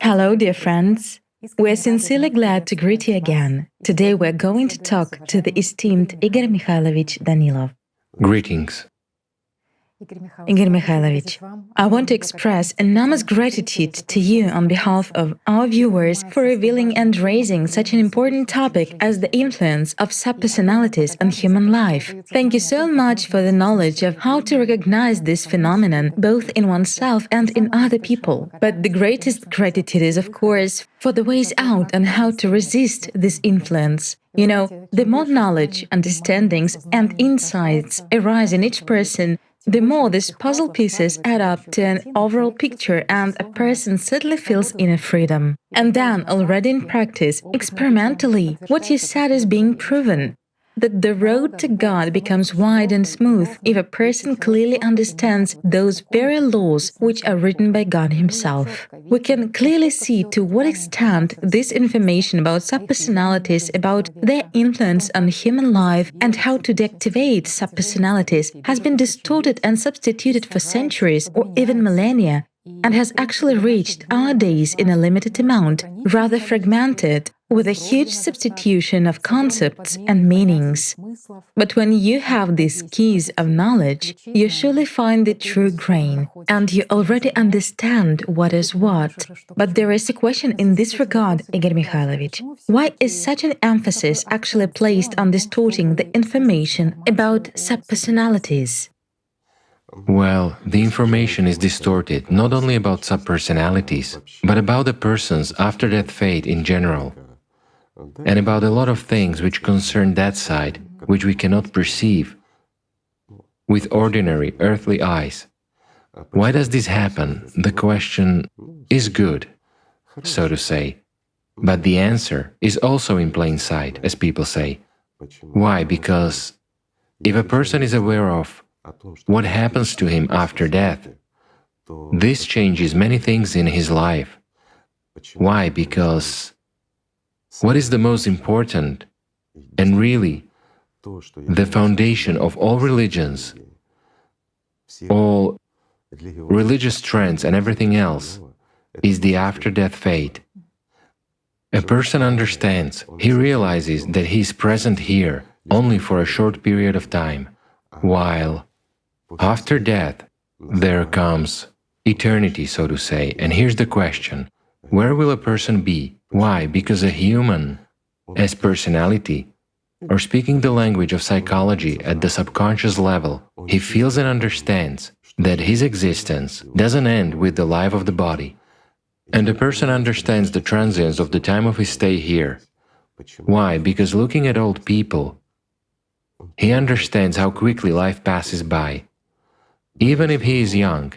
Hello, dear friends. We're sincerely glad to greet you again. Today we're going to talk to the esteemed Igor Mikhailovich Danilov. Greetings. Igor Mikhailovich, I want to express enormous gratitude to you on behalf of our viewers for revealing and raising such an important topic as the influence of subpersonalities on human life. Thank you so much for the knowledge of how to recognize this phenomenon both in oneself and in other people. But the greatest gratitude is, of course, for the ways out on how to resist this influence. You know, the more knowledge, understandings, and insights arise in each person, the more these puzzle pieces add up to an overall picture and a person suddenly feels inner freedom. And then, already in practice, experimentally, what you said is being proven. That the road to God becomes wide and smooth if a person clearly understands those very laws which are written by God Himself. We can clearly see to what extent this information about subpersonalities, about their influence on human life, and how to deactivate subpersonalities has been distorted and substituted for centuries or even millennia, and has actually reached our days in a limited amount, rather fragmented, with a huge substitution of concepts and meanings. But when you have these keys of knowledge, you surely find the true grain, and you already understand what is what. But there is a question in this regard, Igor Mikhailovich. Why is such an emphasis actually placed on distorting the information about subpersonalities? Well, the information is distorted not only about subpersonalities, but about the person's after-death fate in general, and about a lot of things which concern that side, which we cannot perceive with ordinary earthly eyes. Why does this happen? The question is good, so to say, but the answer is also in plain sight, as people say. Why? Because if a person is aware of what happens to him after death, this changes many things in his life. Why? Because what is the most important and really the foundation of all religions, all religious trends and everything else is the after-death fate. A person understands, he realizes that he is present here only for a short period of time, while after death there comes eternity, so to say. And here's the question: where will a person be? Why? Because a human, as personality, or speaking the language of psychology at the subconscious level, he feels and understands that his existence doesn't end with the life of the body. And a person understands the transience of the time of his stay here. Why? Because looking at old people, he understands how quickly life passes by. Even if he is young,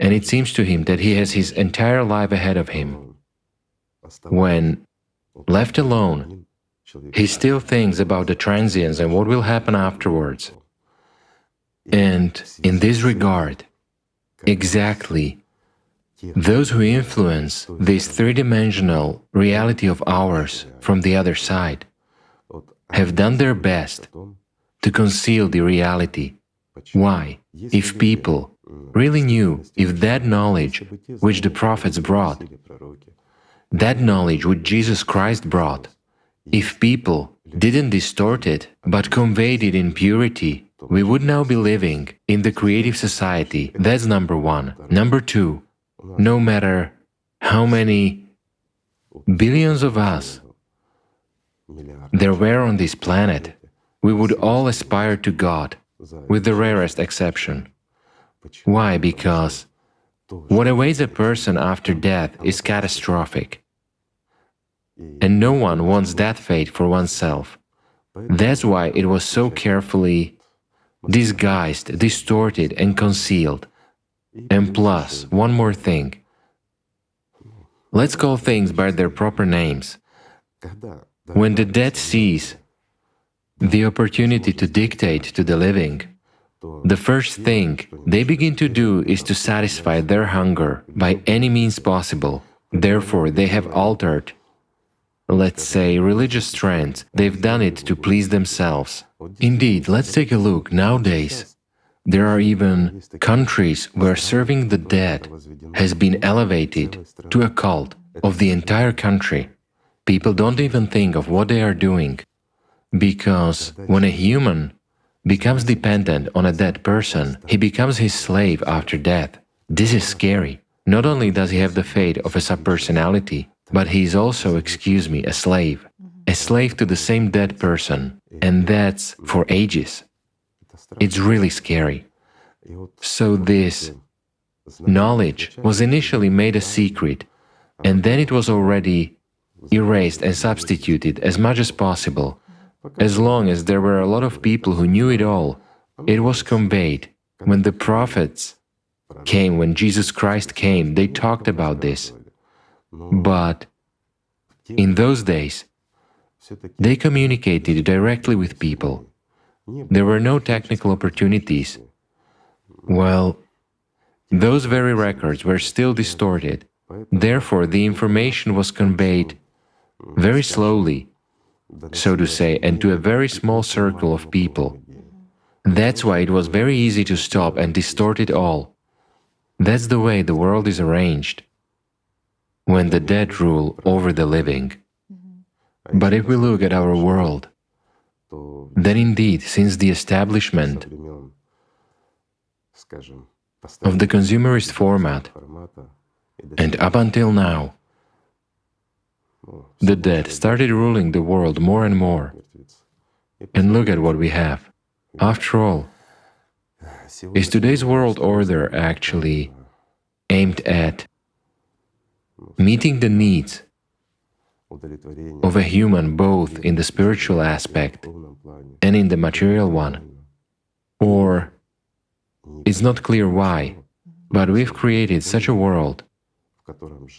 and it seems to him that he has his entire life ahead of him, when left alone, he still thinks about the transience and what will happen afterwards. And in this regard, exactly, those who influence this three-dimensional reality of ours from the other side have done their best to conceal the reality. Why? If people really knew, if that knowledge which the prophets brought, that knowledge which Jesus Christ brought, if people didn't distort it, but conveyed it in purity, we would now be living in the creative society. That's number one. Number two, no matter how many billions of us there were on this planet, we would all aspire to God, with the rarest exception. Why? Because what awaits a person after death is catastrophic, and no one wants that fate for oneself. That's why it was so carefully disguised, distorted, and concealed. And plus, one more thing. Let's call things by their proper names. When the dead seize the opportunity to dictate to the living, the first thing they begin to do is to satisfy their hunger by any means possible. Therefore, they have altered, let's say, religious trends. They've done it to please themselves. Indeed, let's take a look. Nowadays, There are even countries where serving the dead has been elevated to a cult of the entire country. People don't even think of what they are doing, because when a human becomes dependent on a dead person, he becomes his slave after death. This is scary. Not only does he have the fate of a subpersonality, but he is also, excuse me, a slave to the same dead person, and that's for ages. It's really scary. So this knowledge was initially made a secret, and then it was already erased and substituted as much as possible. As long as there were a lot of people who knew it all, it was conveyed. When the prophets came, when Jesus Christ came, they talked about this. But in those days, they communicated directly with people. There were no technical opportunities. Well, those very records were still distorted. Therefore, the information was conveyed very slowly, so to say, and to a very small circle of people. That's why it was very easy to stop and distort it all. That's the way the world is arranged, when the dead rule over the living. But if we look at our world, then indeed, since the establishment of the consumerist format, and up until now, the dead started ruling the world more and more. And look at what we have. After all, is today's world order actually aimed at meeting the needs of a human both in the spiritual aspect and in the material one? Or it's not clear why, but we've created such a world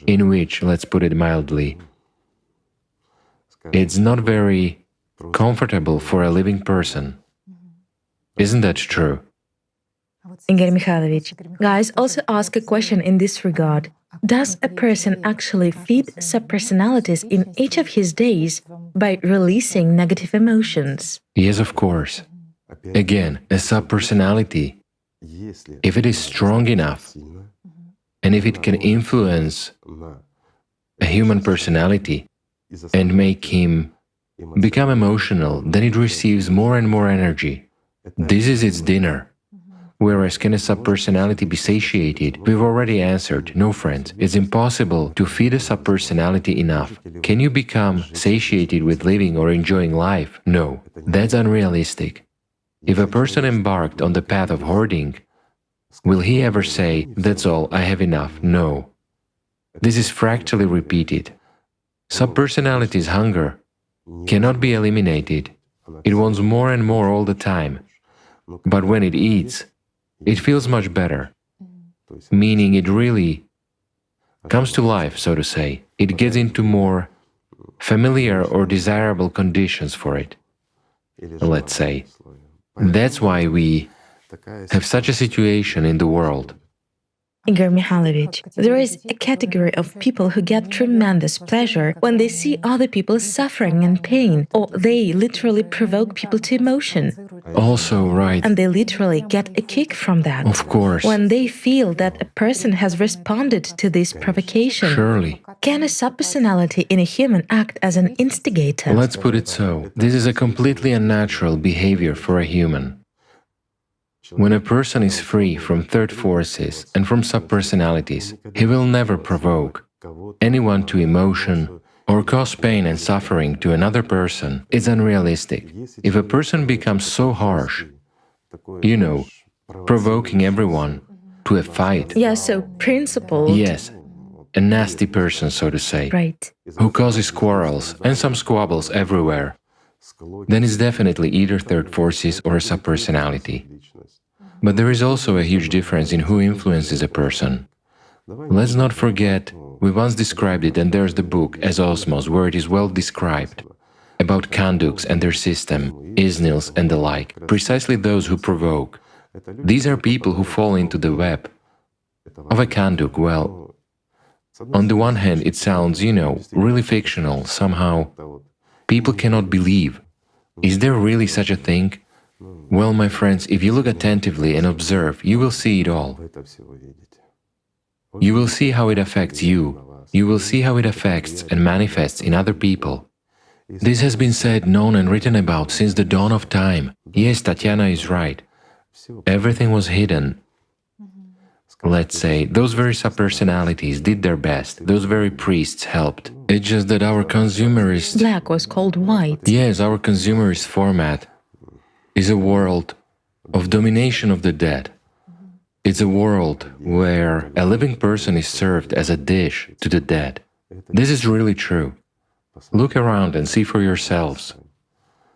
in which, let's put it mildly, it's not very comfortable for a living person. Isn't that true? Igor Mikhailovich, guys also ask a question in this regard. Does a person actually feed subpersonalities in each of his days by releasing negative emotions? Yes, of course. Again, a subpersonality, if it is strong enough, and if it can influence a human personality and make him become emotional, then it receives more and more energy. This is its dinner. Whereas can a subpersonality be satiated? We've already answered, no friends, it's impossible to feed a subpersonality enough. Can you become satiated with living or enjoying life? No, that's unrealistic. If a person embarked on the path of hoarding, will he ever say, that's all, I have enough? No. This is fractally repeated. Subpersonality's hunger cannot be eliminated. It wants more and more all the time. But when it eats, it feels much better, meaning it really comes to life, so to say. It gets into more familiar or desirable conditions for it, let's say. That's why we have such a situation in the world. Igor Mikhailovich, there is a category of people who get tremendous pleasure when they see other people suffering and pain, or they literally provoke people to emotion. Also, right. And they literally get a kick from that. Of course. When they feel that a person has responded to this provocation. Surely. Can a subpersonality in a human act as an instigator? Let's put it so. This is a completely unnatural behavior for a human. When a person is free from third forces and from subpersonalities, he will never provoke anyone to emotion or cause pain and suffering to another person. It's unrealistic. If a person becomes so harsh, provoking everyone to a fight. Yeah, so principled. Yes, a nasty person, so to say. Right. Who causes quarrels and some squabbles everywhere, then it's definitely either third forces or a subpersonality. But there is also a huge difference in who influences a person. Let's not forget, we once described it, and there's the book, As Osmos, where it is well described, about Kanduks and their system, Isnils and the like, precisely those who provoke. These are people who fall into the web of a Kanduk. Well, on the one hand, it sounds, really fictional, somehow. People cannot believe. Is there really such a thing? Well, my friends, if you look attentively and observe, you will see it all. You will see how it affects you. You will see how it affects and manifests in other people. This has been said, known and written about since the dawn of time. Yes, Tatiana is right. Everything was hidden. Let's say, those very subpersonalities did their best, those very priests helped. It's just that our consumerist... Black was called white. Yes, our consumerist format is a world of domination of the dead. It's a world where a living person is served as a dish to the dead. This is really true. Look around and see for yourselves.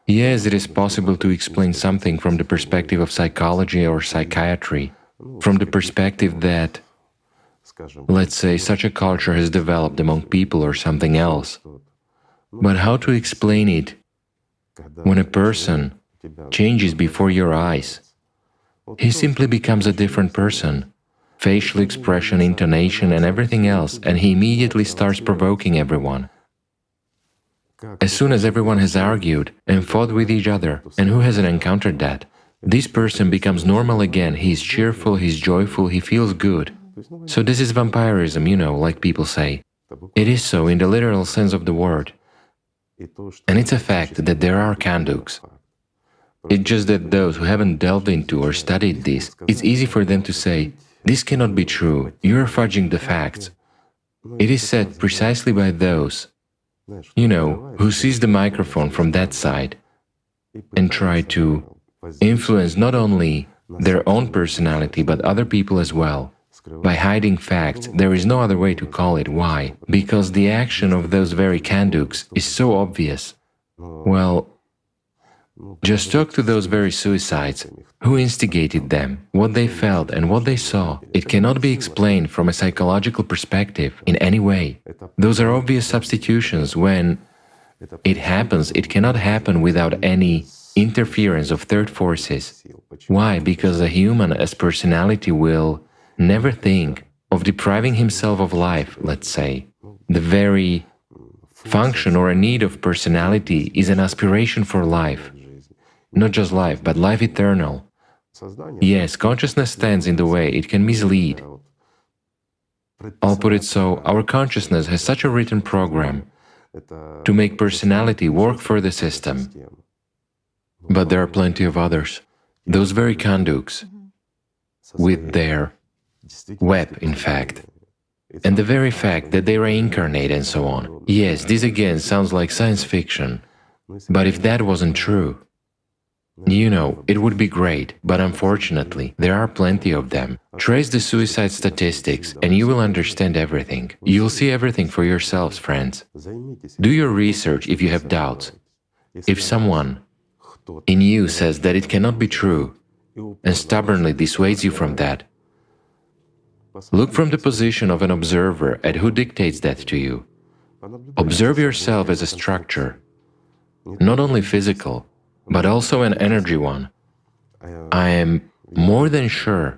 Yes, it is possible to explain something from the perspective of psychology or psychiatry, from the perspective that, let's say, such a culture has developed among people or something else. But how to explain it when a person changes before your eyes? He simply becomes a different person. Facial expression, intonation and everything else, and he immediately starts provoking everyone. As soon as everyone has argued and fought with each other, and who hasn't encountered that? This person becomes normal again, he is cheerful, he is joyful, he feels good. So this is vampirism, you know, like people say. It is so in the literal sense of the word. And it's a fact that there are Kanduks. It's just that those who haven't delved into or studied this, it's easy for them to say, this cannot be true, you're fudging the facts. It is said precisely by those, you know, who seize the microphone from that side and try to influence not only their own personality but other people as well. By hiding facts, there is no other way to call it. Why? Because the action of those very Kanduks is so obvious. Well, just talk to those very suicides. Who instigated them, what they felt and what they saw. It cannot be explained from a psychological perspective in any way. Those are obvious substitutions. When it happens, it cannot happen without any interference of third forces. Why? Because a human as personality will never think of depriving himself of life, let's say. The very function or a need of personality is an aspiration for life. Not just life, but life eternal. Yes, consciousness stands in the way, it can mislead. I'll put it so, our consciousness has such a written program to make personality work for the system. But there are plenty of others, those very Kanduks, with their web, in fact, and the very fact that they reincarnate and so on. Yes, this again sounds like science fiction, but if that wasn't true, you know, it would be great, but unfortunately, there are plenty of them. Trace the suicide statistics and you will understand everything. You'll see everything for yourselves, friends. Do your research if you have doubts. If someone in you says that it cannot be true and stubbornly dissuades you from that, look from the position of an observer at who dictates that to you. Observe yourself as a structure, not only physical, but also an energy one. I am more than sure,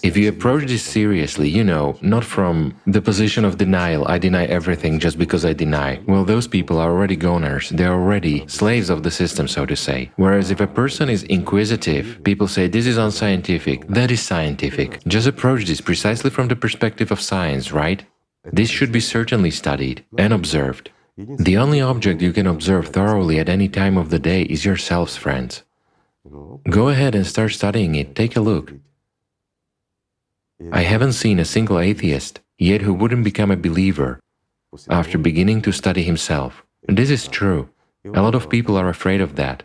if you approach this seriously, you know, not from the position of denial, I deny everything just because I deny, well, those people are already goners, they're already slaves of the system, so to say. Whereas if a person is inquisitive, people say this is unscientific, that is scientific. Just approach this precisely from the perspective of science, right? This should be certainly studied and observed. The only object you can observe thoroughly at any time of the day is yourselves, friends. Go ahead and start studying it, take a look. I haven't seen a single atheist yet who wouldn't become a believer after beginning to study himself. This is true. A lot of people are afraid of that.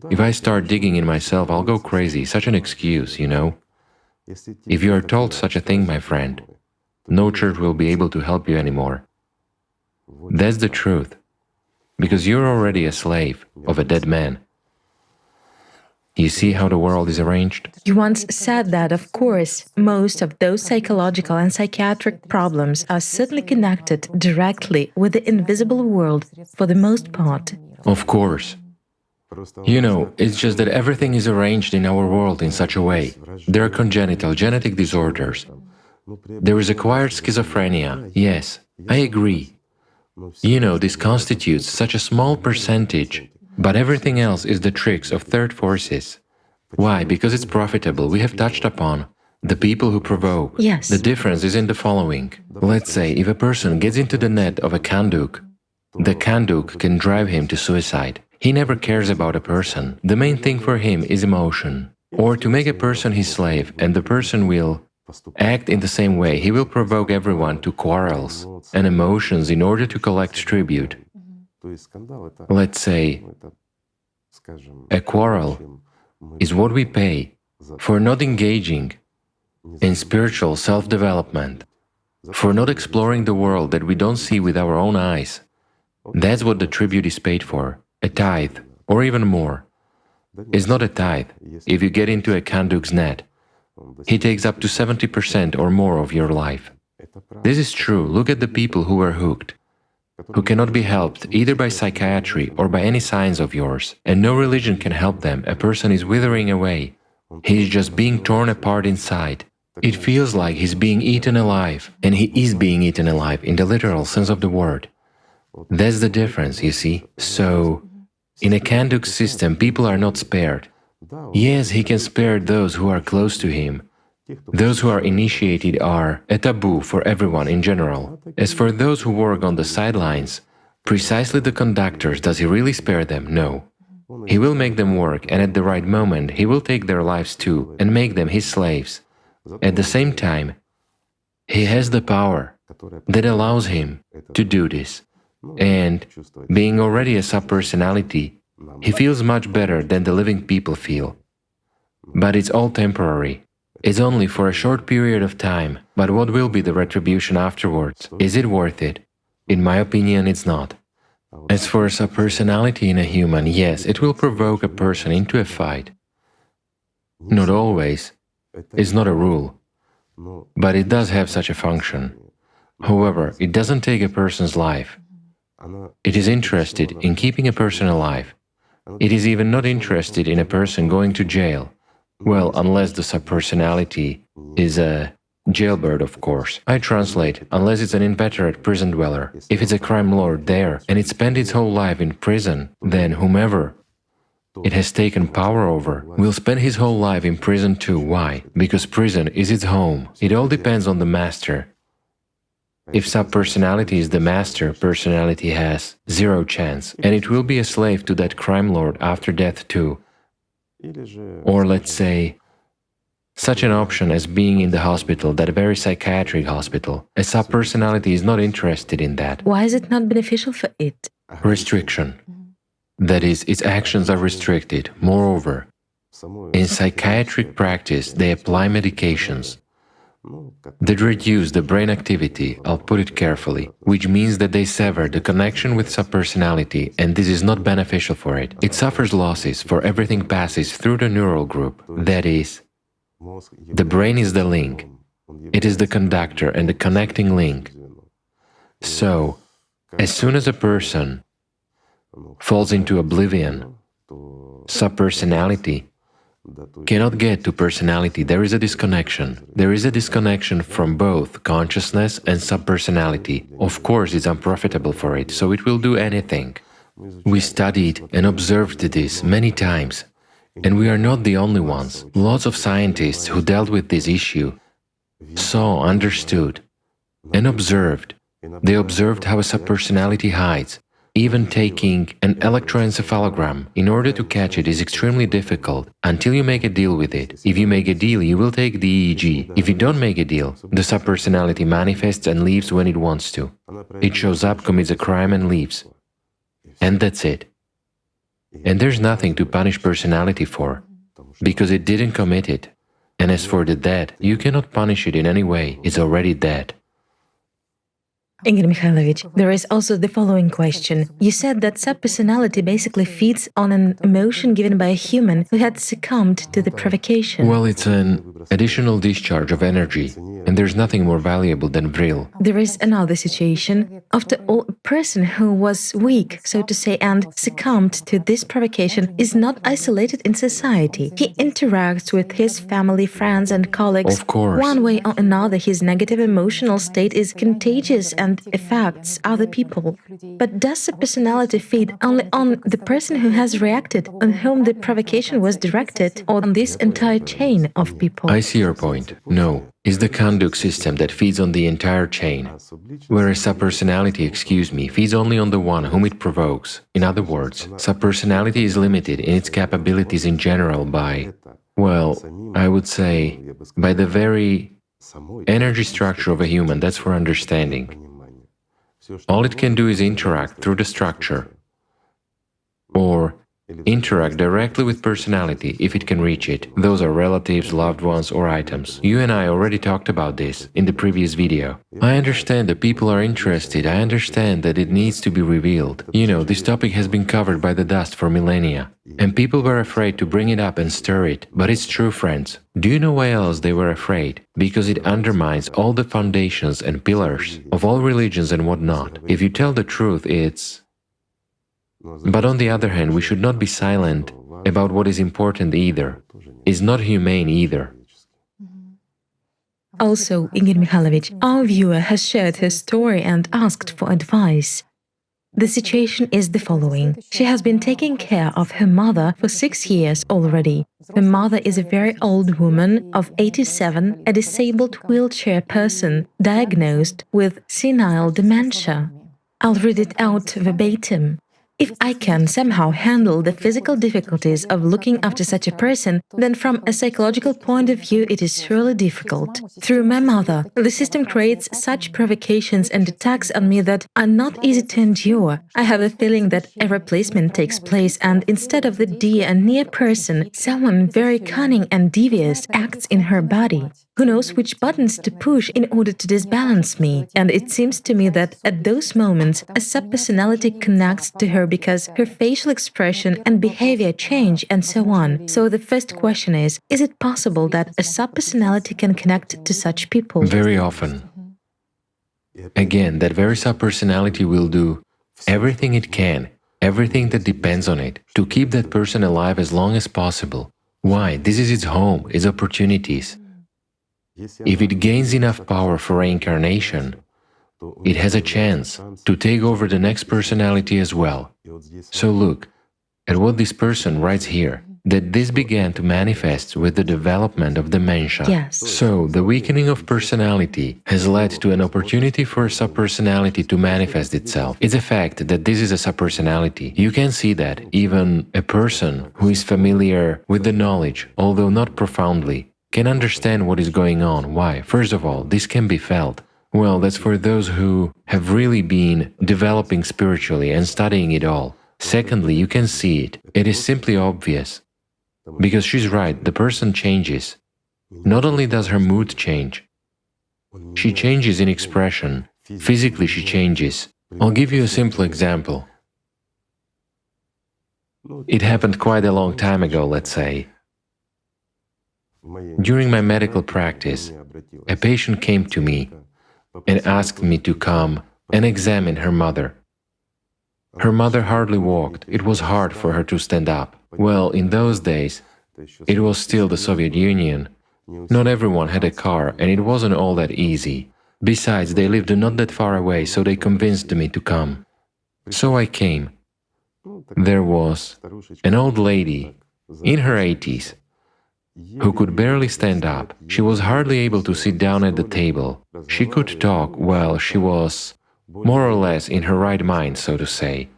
If I start digging in myself, I'll go crazy, such an excuse, you know. If you are told such a thing, my friend, no church will be able to help you anymore. That's the truth, because you're already a slave of a dead man. You see how the world is arranged? You once said that, of course, most of those psychological and psychiatric problems are certainly connected directly with the invisible world for the most part. Of course. You know, it's just that everything is arranged in our world in such a way. There are congenital, genetic disorders. There is acquired schizophrenia. Yes, I agree. You know, this constitutes such a small percentage But everything else is the tricks of third forces. Why? Because it's profitable. We have touched upon the people who provoke. Yes. The difference is in the following. Let's say if a person gets into the net of a kanduk, the kanduk can drive him to suicide. He never cares about a person. The main thing for him is emotion. Or to make a person his slave, and the person will act in the same way. He will provoke everyone to quarrels and emotions in order to collect tribute. Let's say a quarrel is what we pay for not engaging in spiritual self-development, for not exploring the world that we don't see with our own eyes. That's what the tribute is paid for. A tithe, or even more, is not a tithe. If you get into a kanduk's net, he takes up to 70% or more of your life. This is true. Look at the people who are hooked, who cannot be helped either by psychiatry or by any signs of yours, and no religion can help them. A person is withering away. He is just being torn apart inside. It feels like he's being eaten alive, and he is being eaten alive in the literal sense of the word. That's the difference, you see. So, in a kanduk system, people are not spared. Yes, he can spare those who are close to him. Those who are initiated are a taboo for everyone in general. As for those who work on the sidelines, precisely the conductors, does he really spare them? No. He will make them work, and at the right moment, he will take their lives too and make them his slaves. At the same time, he has the power that allows him to do this. And being already a subpersonality, he feels much better than the living people feel. But it's all temporary. It's only for a short period of time. But what will be the retribution afterwards? Is it worth it? In my opinion, it's not. As for a subpersonality in a human, yes, it will provoke a person into a fight. Not always. It's not a rule. But it does have such a function. However, it doesn't take a person's life. It is interested in keeping a person alive. It is even not interested in a person going to jail. Well, unless the subpersonality is a jailbird, of course. I translate, unless it's an inveterate prison dweller. If it's a crime lord there, and it spent its whole life in prison, then whomever it has taken power over will spend his whole life in prison too. Why? Because prison is its home. It all depends on the master. If subpersonality is the master, personality has zero chance, and it will be a slave to that crime lord after death too. Or let's say, such an option as being in the hospital, that very psychiatric hospital. A subpersonality is not interested in that. Why is it not beneficial for it? Restriction. That is, its actions are restricted. Moreover, in psychiatric practice, they apply medications that reduce the brain activity, I'll put it carefully, which means that they sever the connection with subpersonality, and this is not beneficial for it. It suffers losses, for everything passes through the neural group. That is, the brain is the link. It is the conductor and the connecting link. So, as soon as a person falls into oblivion, subpersonality cannot get to personality. There is a disconnection. There is a disconnection from both consciousness and subpersonality. Of course, it's unprofitable for it, so it will do anything. We studied and observed this many times, and we are not the only ones. Lots of scientists who dealt with this issue saw, understood, and observed. They observed how a subpersonality hides. Even taking an electroencephalogram in order to catch it is extremely difficult until you make a deal with it. If you make a deal, you will take the EEG. If you don't make a deal, the subpersonality manifests and leaves when it wants to. It shows up, commits a crime and leaves. And that's it. And there's nothing to punish personality for, because it didn't commit it. And as for the dead, you cannot punish it in any way. It's already dead. Igor Mikhailovich, there is also the following question. You said that subpersonality basically feeds on an emotion given by a human who had succumbed to the provocation. Well, it's an additional discharge of energy, and there's nothing more valuable than vril. There is another situation After all, a person who was weak, so to say, and succumbed to this provocation is not isolated in society. He interacts with his family, friends, and colleagues. Of course. One way or another, his negative emotional state is contagious and affects other people. But does the personality feed only on the person who has reacted, on whom the provocation was directed, or on this entire chain of people? I see your point. No. It's the conduct system that feeds on the entire chain, whereas subpersonality, feeds only on the one whom it provokes. In other words, subpersonality is limited in its capabilities in general by, well, I would say, by the very energy structure of a human. That's for understanding. All it can do is interact through the structure, or interact directly with personality if it can reach it. Those are relatives, loved ones, or items. You and I already talked about this in the previous video. I understand that people are interested. I understand that it needs to be revealed. You know, this topic has been covered by the dust for millennia, and people were afraid to bring it up and stir it. But it's true, friends. Do you know why else they were afraid? Because it undermines all the foundations and pillars of all religions and whatnot. If you tell the truth, it's... But on the other hand, we should not be silent about what is important either. It's not humane either. Also, Igor Mikhailovich, our viewer has shared her story and asked for advice. The situation is the following. She has been taking care of her mother for 6 years already. Her mother is a very old woman of 87, a disabled wheelchair person, diagnosed with senile dementia. I'll read it out verbatim. If I can somehow handle the physical difficulties of looking after such a person, then from a psychological point of view it is surely difficult. Through my mother, the system creates such provocations and attacks on me that are not easy to endure. I have a feeling that a replacement takes place, and instead of the dear and near person, someone very cunning and devious acts in her body. Who knows which buttons to push in order to disbalance me? And it seems to me that at those moments, a subpersonality connects to her because her facial expression and behavior change and so on. So the first question is it possible that a subpersonality can connect to such people? Very often. Again, that very subpersonality will do everything it can, everything that depends on it, to keep that person alive as long as possible. Why? This is its home, its opportunities. If it gains enough power for reincarnation, it has a chance to take over the next personality as well. So look at what this person writes here, that this began to manifest with the development of dementia. Yes. So the weakening of personality has led to an opportunity for a subpersonality to manifest itself. It's a fact that this is a subpersonality. You can see that even a person who is familiar with the knowledge, although not profoundly, can understand what is going on. Why? First of all, this can be felt. Well, that's for those who have really been developing spiritually and studying it all. Secondly, you can see it. It is simply obvious. Because she's right, the person changes. Not only does her mood change, she changes in expression. Physically, she changes. I'll give you a simple example. It happened quite a long time ago, let's say. During my medical practice, a patient came to me and asked me to come and examine her mother. Her mother hardly walked. It was hard for her to stand up. Well, in those days, it was still the Soviet Union. Not everyone had a car, and it wasn't all that easy. Besides, they lived not that far away, so they convinced me to come. So I came. There was an old lady in her 80s who could barely stand up. She was hardly able to sit down at the table. She could talk, well, she was more or less in her right mind, so to say.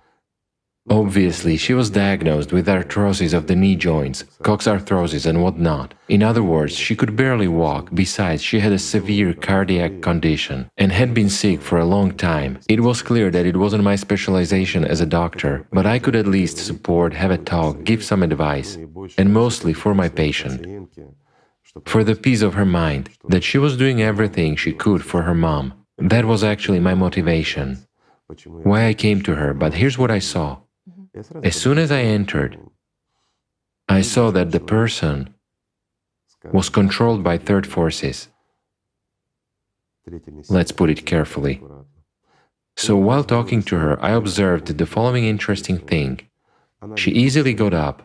Obviously, she was diagnosed with arthrosis of the knee joints, coxarthrosis and whatnot. In other words, she could barely walk. Besides, she had a severe cardiac condition and had been sick for a long time. It was clear that it wasn't my specialization as a doctor, but I could at least support, have a talk, give some advice, and mostly for my patient. For the peace of her mind, that she was doing everything she could for her mom. That was actually my motivation, why I came to her. But here's what I saw. As soon as I entered, I saw that the person was controlled by third forces. Let's put it carefully. So while talking to her, I observed the following interesting thing. She easily got up,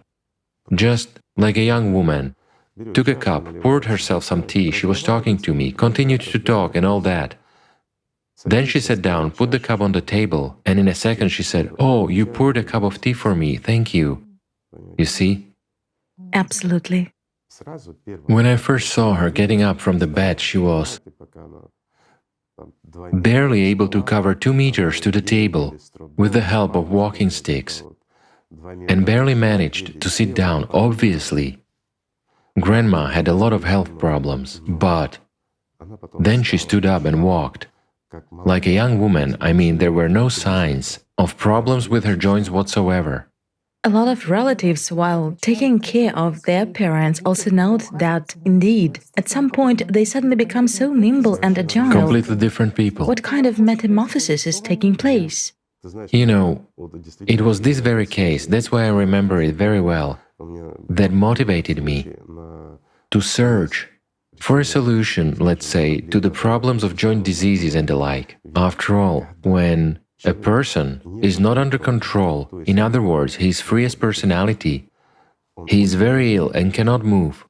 just like a young woman, took a cup, poured herself some tea, she was talking to me, continued to talk and all that. Then she sat down, put the cup on the table, and in a second she said, "Oh, you poured a cup of tea for me, thank you." You see? Absolutely. When I first saw her getting up from the bed, she was barely able to cover 2 meters to the table with the help of walking sticks, and barely managed to sit down, obviously. Grandma had a lot of health problems, but then she stood up and walked. Like a young woman, I mean, there were no signs of problems with her joints whatsoever. A lot of relatives, while taking care of their parents, also note that, indeed, at some point they suddenly become so nimble and agile. Completely different people. What kind of metamorphosis is taking place? You know, it was this very case, that's why I remember it very well, that motivated me to search for a solution, let's say, to the problems of joint diseases and the like. After all, when a person is not under control, in other words, he is free as personality, he is very ill and cannot move.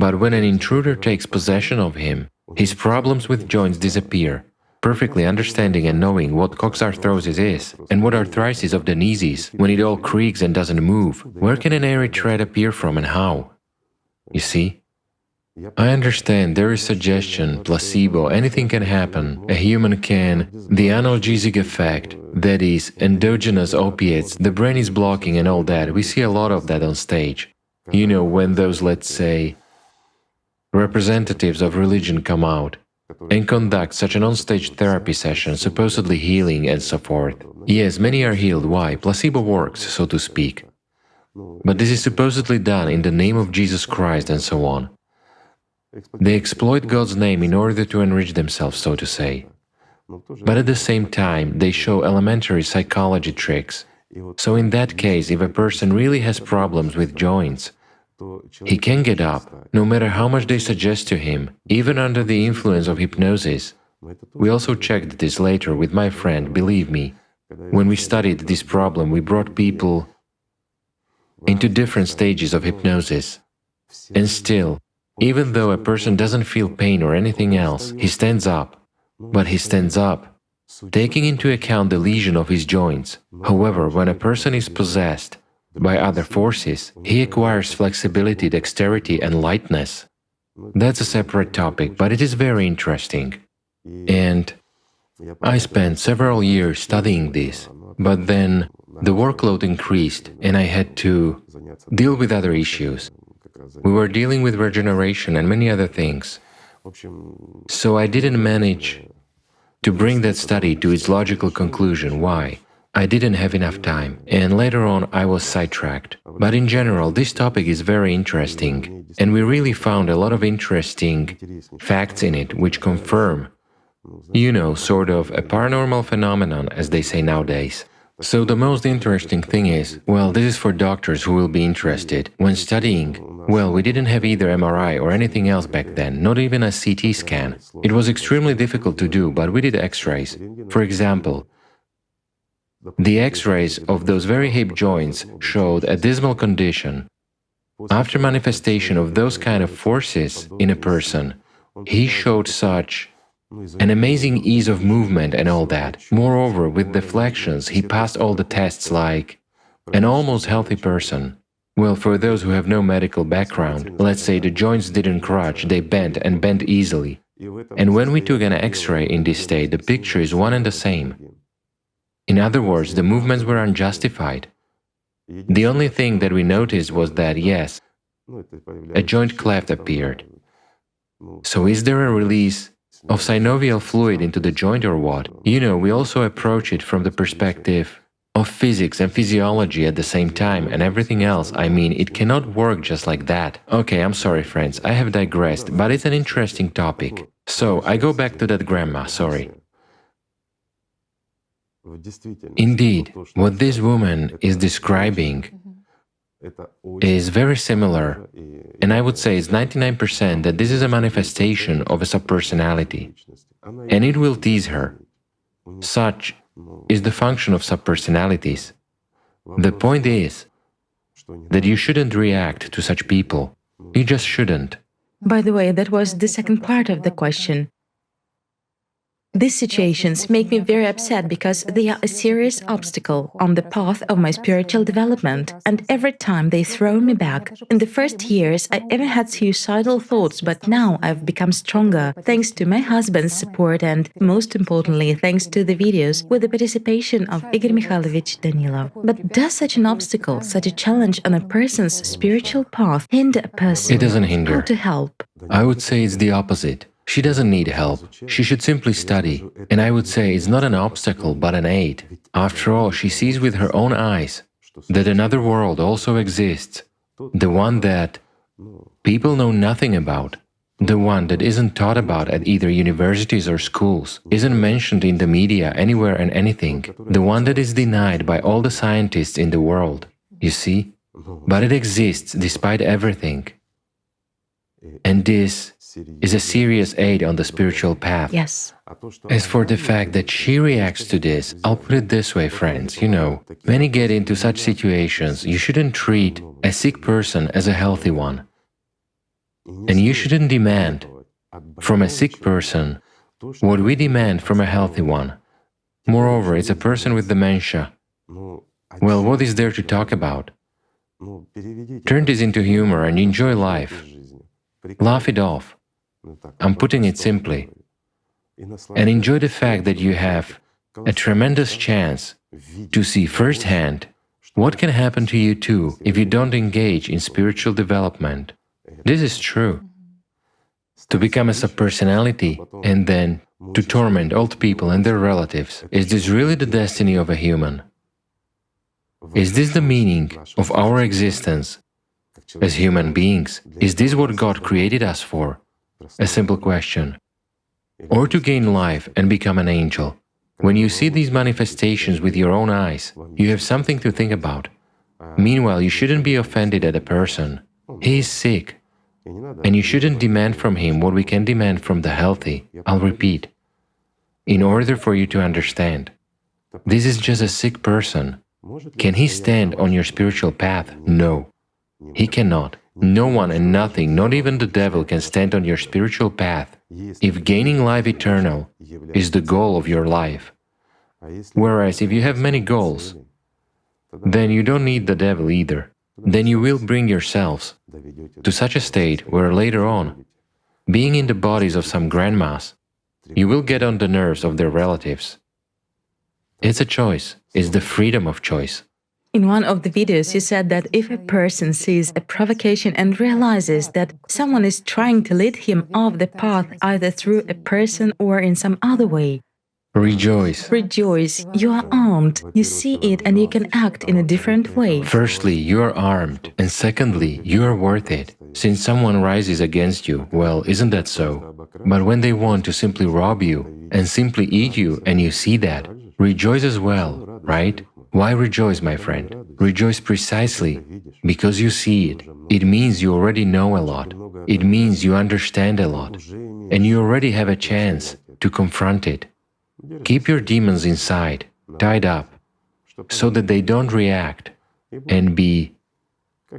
But when an intruder takes possession of him, his problems with joints disappear. Perfectly understanding and knowing what coxarthrosis is and what arthritis of the knees is, when it all creaks and doesn't move, where can an airy tread appear from and how? You see? I understand there is suggestion, placebo, anything can happen. A human can, the analgesic effect, that is, endogenous opiates, the brain is blocking and all that. We see a lot of that on stage. You know, when those, let's say, representatives of religion come out and conduct such an on-stage therapy session, supposedly healing and so forth. Yes, many are healed. Why? Placebo works, so to speak. But this is supposedly done in the name of Jesus Christ and so on. They exploit God's name in order to enrich themselves, so to say. But at the same time, they show elementary psychology tricks. So in that case, if a person really has problems with joints, he can get up, no matter how much they suggest to him, even under the influence of hypnosis. We also checked this later with my friend, believe me. When we studied this problem, we brought people into different stages of hypnosis. And still, even though a person doesn't feel pain or anything else, he stands up. But he stands up, taking into account the lesion of his joints. However, when a person is possessed by other forces, he acquires flexibility, dexterity and lightness. That's a separate topic, but it is very interesting. And I spent several years studying this, but then the workload increased and I had to deal with other issues. We were dealing with regeneration and many other things. So I didn't manage to bring that study to its logical conclusion. Why? I didn't have enough time, and later on I was sidetracked. But in general, this topic is very interesting, and we really found a lot of interesting facts in it which confirm, you know, sort of a paranormal phenomenon, as they say nowadays. So the most interesting thing is, well, this is for doctors who will be interested. When studying, well, we didn't have either MRI or anything else back then, not even a CT scan. It was extremely difficult to do, but we did X-rays. For example, the X-rays of those very hip joints showed a dismal condition. After manifestation of those kind of forces in a person, he showed such an amazing ease of movement and all that. Moreover, with deflections, he passed all the tests like an almost healthy person. Well, for those who have no medical background, let's say the joints didn't crunch, they bent and bent easily. And when we took an X-ray in this state, the picture is one and the same. In other words, the movements were unjustified. The only thing that we noticed was that, yes, a joint cleft appeared. So is there a release of synovial fluid into the joint or what? You know, we also approach it from the perspective of physics and physiology at the same time and everything else. I mean, it cannot work just like that. Okay, I'm sorry friends, I have digressed, but it's an interesting topic. So, I go back to that grandma, sorry. Indeed, what this woman is describing is very similar, and I would say it's 99% that this is a manifestation of a subpersonality, and it will tease her. Such is the function of subpersonalities. The point is that you shouldn't react to such people. You just shouldn't. By the way, that was the second part of the question. These situations make me very upset because they are a serious obstacle on the path of my spiritual development, and every time they throw me back. In the first years, I even had suicidal thoughts, but now I've become stronger, thanks to my husband's support and, most importantly, thanks to the videos with the participation of Igor Mikhailovich Danilov. But does such an obstacle, such a challenge on a person's spiritual path hinder a person? It doesn't hinder. How to help? I would say it's the opposite. She doesn't need help. She should simply study. And I would say it's not an obstacle, but an aid. After all, she sees with her own eyes that another world also exists, the one that people know nothing about, the one that isn't taught about at either universities or schools, isn't mentioned in the media anywhere and anything, the one that is denied by all the scientists in the world, you see? But it exists despite everything. And this is a serious aid on the spiritual path. Yes. As for the fact that she reacts to this, I'll put it this way, friends, many get into such situations. You shouldn't treat a sick person as a healthy one. And you shouldn't demand from a sick person what we demand from a healthy one. Moreover, it's a person with dementia. Well, what is there to talk about? Turn this into humor and enjoy life. Laugh it off. I'm putting it simply. And enjoy the fact that you have a tremendous chance to see firsthand what can happen to you too if you don't engage in spiritual development. This is true. To become a subpersonality and then to torment old people and their relatives, is this really the destiny of a human? Is this the meaning of our existence as human beings? Is this what God created us for? A simple question. Or to gain life and become an angel. When you see these manifestations with your own eyes, you have something to think about. Meanwhile, you shouldn't be offended at a person. He is sick, and you shouldn't demand from him what we can demand from the healthy. I'll repeat. In order for you to understand, this is just a sick person. Can he stand on your spiritual path? No, he cannot. No one and nothing, not even the devil, can stand on your spiritual path if gaining life eternal is the goal of your life. Whereas if you have many goals, then you don't need the devil either. Then you will bring yourselves to such a state where later on, being in the bodies of some grandmas, you will get on the nerves of their relatives. It's a choice. It's the freedom of choice. In one of the videos, you said that if a person sees a provocation and realizes that someone is trying to lead him off the path either through a person or in some other way, rejoice. Rejoice. You are armed. You see it and you can act in a different way. Firstly, you are armed. And secondly, you are worth it. Since someone rises against you, well, isn't that so? But when they want to simply rob you and simply eat you and you see that, rejoice as well, right? Why rejoice, my friend? Rejoice precisely because you see it. It means you already know a lot. It means you understand a lot. And you already have a chance to confront it. Keep your demons inside, tied up, so that they don't react, and be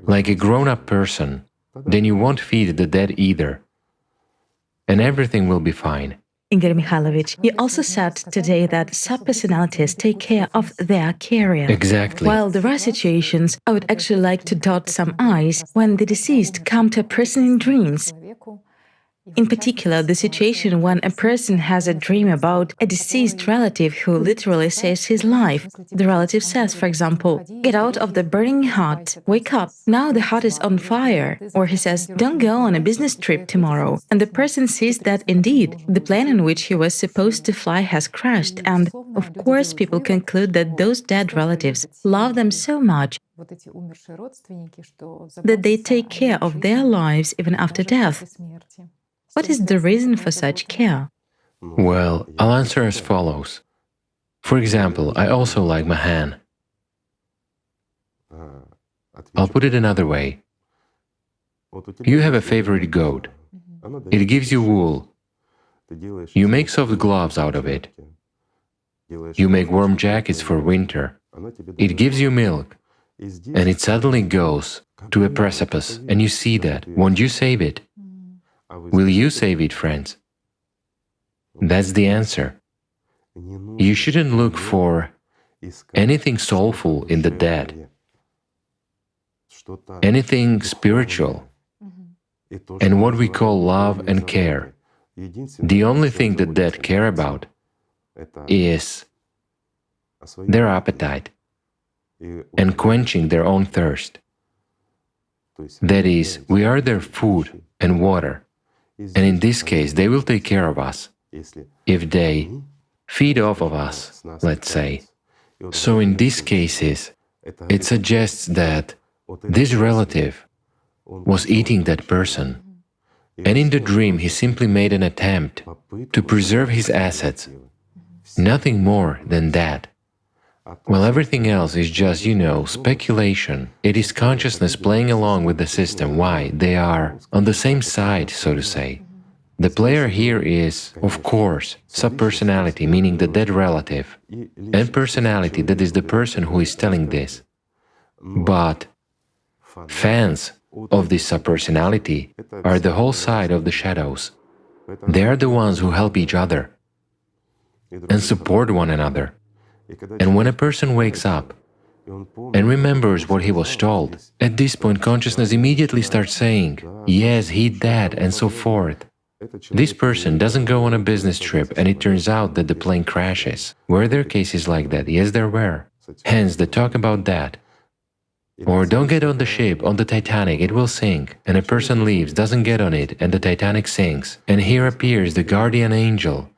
like a grown-up person. Then you won't feed the dead either. And everything will be fine. Igor Mikhailovich, you also said today that subpersonalities take care of their carrier. Exactly. While there are situations, I would actually like to dot some I's when the deceased come to a person in dreams. In particular, the situation when a person has a dream about a deceased relative who literally saves his life. The relative says, for example, "Get out of the burning hut, wake up, now the hut is on fire." Or he says, "Don't go on a business trip tomorrow." And the person sees that indeed, the plane in which he was supposed to fly has crashed, and of course people conclude that those dead relatives love them so much that they take care of their lives even after death. What is the reason for such care? Well, I'll answer as follows. For example, I also like Mahan. I'll put it another way. You have a favorite goat. It gives you wool. You make soft gloves out of it. You make warm jackets for winter. It gives you milk, and it suddenly goes to a precipice, and you see that. Won't you save it? Will you save it, friends? That's the answer. You shouldn't look for anything soulful in the dead, anything spiritual, and what we call love and care. The only thing the dead care about is their appetite and quenching their own thirst. That is, we are their food and water, and in this case they will take care of us if they feed off of us, let's say. So in these cases, it suggests that this relative was eating that person, and in the dream he simply made an attempt to preserve his assets, nothing more than that. Well, everything else is just, speculation. It is consciousness playing along with the system. Why? They are on the same side, so to say. The player here is, of course, subpersonality, meaning the dead relative, and personality, that is the person who is telling this. But fans of this subpersonality are the whole side of the shadows. They are the ones who help each other and support one another. And when a person wakes up and remembers what he was told, at this point consciousness immediately starts saying, yes, he that, and so forth. This person doesn't go on a business trip and it turns out that the plane crashes. Were there cases like that? Yes, there were. Hence, the talk about that. Or don't get on the ship, on the Titanic, it will sink. And a person leaves, doesn't get on it, and the Titanic sinks. And here appears the guardian angel,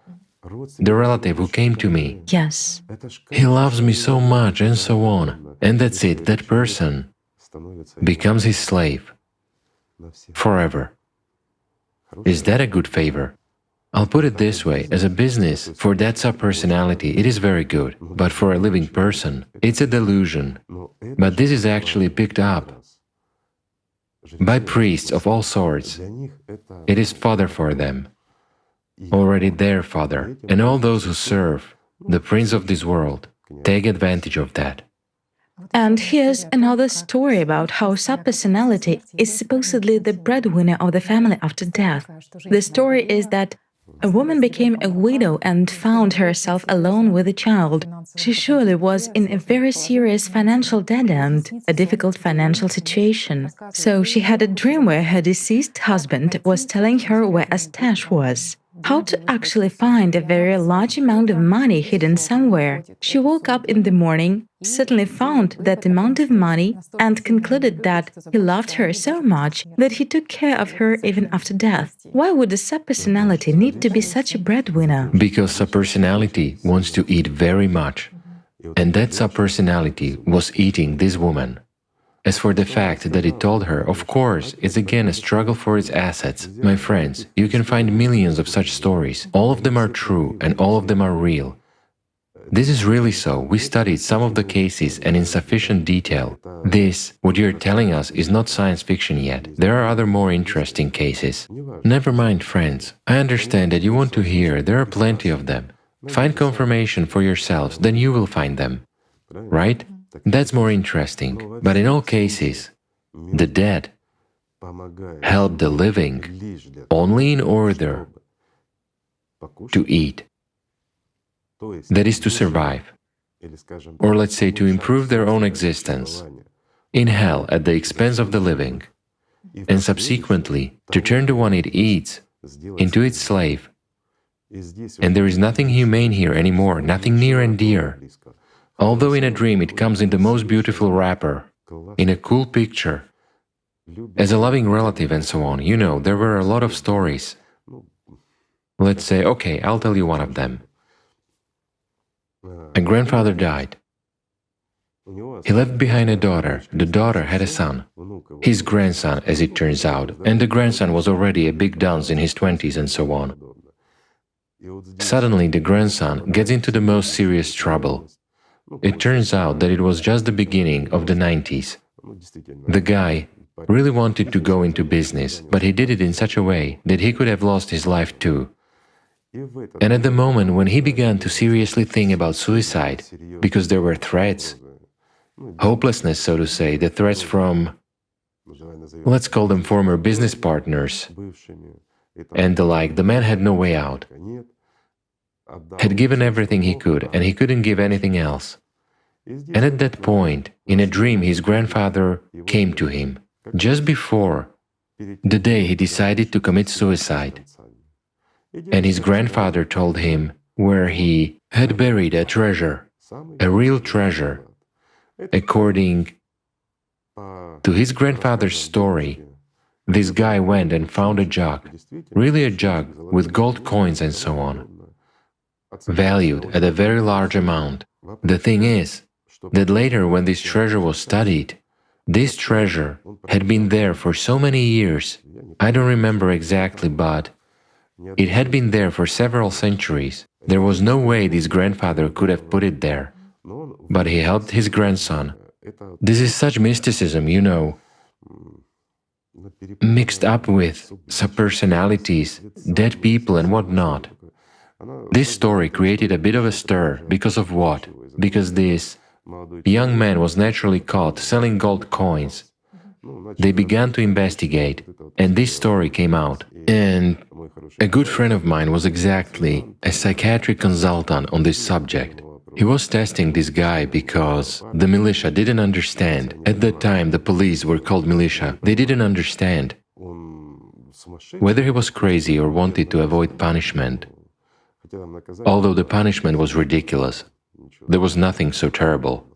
the relative who came to me. Yes. He loves me so much, and so on. And that's it, that person becomes his slave forever. Is that a good favor? I'll put it this way, as a business, for that subpersonality, it is very good, but for a living person, it's a delusion. But this is actually picked up by priests of all sorts. It is fodder for them, already their fodder, and all those who serve the prince of this world take advantage of that. And here's another story about how subpersonality is supposedly the breadwinner of the family after death. The story is that a woman became a widow and found herself alone with a child. She surely was in a very serious financial dead end, a difficult financial situation. So she had a dream where her deceased husband was telling her where a stash was. How to actually find a very large amount of money hidden somewhere. She woke up in the morning, suddenly found that amount of money, and concluded that he loved her so much that he took care of her even after death. Why would a subpersonality need to be such a breadwinner? Because subpersonality wants to eat very much, and that subpersonality was eating this woman. As for the fact that it told her, of course, it's again a struggle for its assets. My friends, you can find millions of such stories. All of them are true and all of them are real. This is really so. We studied some of the cases and in sufficient detail. This, what you're telling us, is not science fiction yet. There are other more interesting cases. Never mind, friends. I understand that you want to hear. There are plenty of them. Find confirmation for yourselves, then you will find them. Right? That's more interesting. But in all cases, the dead help the living only in order to eat. That is to survive, or let's say to improve their own existence in hell at the expense of the living, and subsequently to turn the one it eats into its slave. And there is nothing humane here anymore, nothing near and dear. Although in a dream it comes in the most beautiful wrapper, in a cool picture, as a loving relative and so on. You know, there were a lot of stories. Let's say, okay, I'll tell you one of them. A grandfather died. He left behind a daughter. The daughter had a son, his grandson, as it turns out, and the grandson was already a big dunce in his 20s and so on. Suddenly, the grandson gets into the most serious trouble. It turns out that it was just the beginning of the 90s. The guy really wanted to go into business, but he did it in such a way that he could have lost his life too. And at the moment when he began to seriously think about suicide, because there were threats, hopelessness, so to say, the threats from, let's call them former business partners, and the like, the man had no way out, had given everything he could, and he couldn't give anything else. And at that point, in a dream, his grandfather came to him, just before the day he decided to commit suicide. And his grandfather told him where he had buried a treasure, a real treasure. According to his grandfather's story, this guy went and found a jug, really a jug, with gold coins and so on, valued at a very large amount. The thing is that later, when this treasure was studied, this treasure had been there for so many years. I don't remember exactly, but it had been there for several centuries. There was no way this grandfather could have put it there. But he helped his grandson. This is such mysticism, you know, mixed up with subpersonalities, dead people and whatnot. This story created a bit of a stir. Because of what? Because this young man was naturally caught selling gold coins. They began to investigate, and this story came out. And a good friend of mine was exactly a psychiatric consultant on this subject. He was testing this guy because the militia didn't understand. At that time, the police were called militia. They didn't understand whether he was crazy or wanted to avoid punishment. Although the punishment was ridiculous, there was nothing so terrible.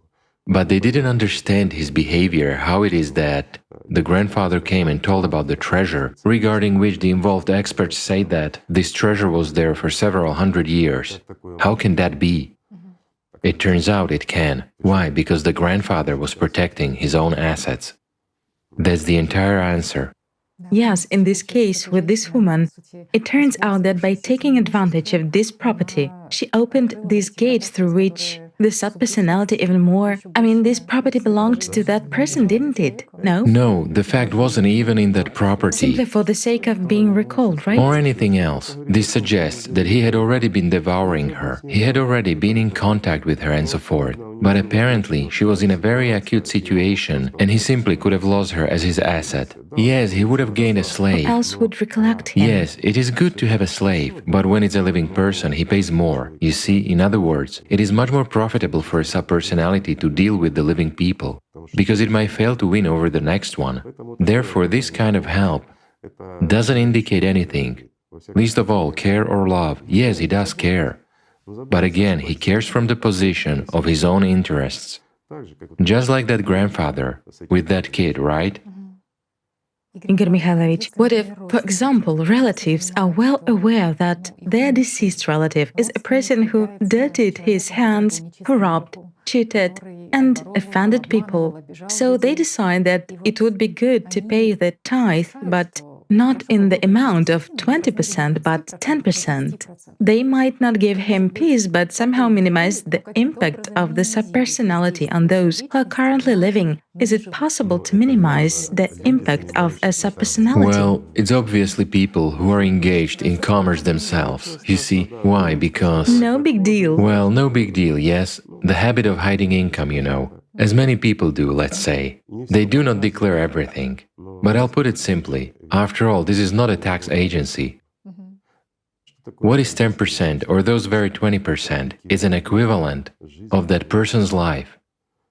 But they didn't understand his behavior, how it is that the grandfather came and told about the treasure, regarding which the involved experts say that this treasure was there for several hundred years. How can that be? It turns out it can. Why? Because the grandfather was protecting his own assets. That's the entire answer. Yes, in this case, with this woman, it turns out that by taking advantage of this property, she opened this gate through which the subpersonality even more. I mean, this property belonged to that person, didn't it? No? No, the fact wasn't even in that property. Simply for the sake of being recalled, right? Or anything else. This suggests that he had already been devouring her. He had already been in contact with her and so forth. But apparently, she was in a very acute situation and he simply could have lost her as his asset. Yes, he would have gained a slave. Who else would recollect him? Yes, it is good to have a slave, but when it's a living person, he pays more. You see, in other words, it is much more profitable for a subpersonality to deal with the living people, because it might fail to win over the next one. Therefore, this kind of help doesn't indicate anything, least of all care or love. Yes, he does care. But again, he cares from the position of his own interests. Just like that grandfather with that kid, right? Igor Mikhailovich, what if, for example, relatives are well aware that their deceased relative is a person who dirtied his hands, who robbed, cheated, and offended people, so they decide that it would be good to pay the tithe, but not in the amount of 20%, but 10%. They might not give him peace, but somehow minimize the impact of the subpersonality on those who are currently living. Is it possible to minimize the impact of a subpersonality? Well, it's obviously people who are engaged in commerce themselves. You see, why? Because… No big deal. Well, no big deal, yes. The habit of hiding income, you know. As many people do, let's say. They do not declare everything. But I'll put it simply. After all, this is not a tax agency. What is 10% or those very 20% is an equivalent of that person's life,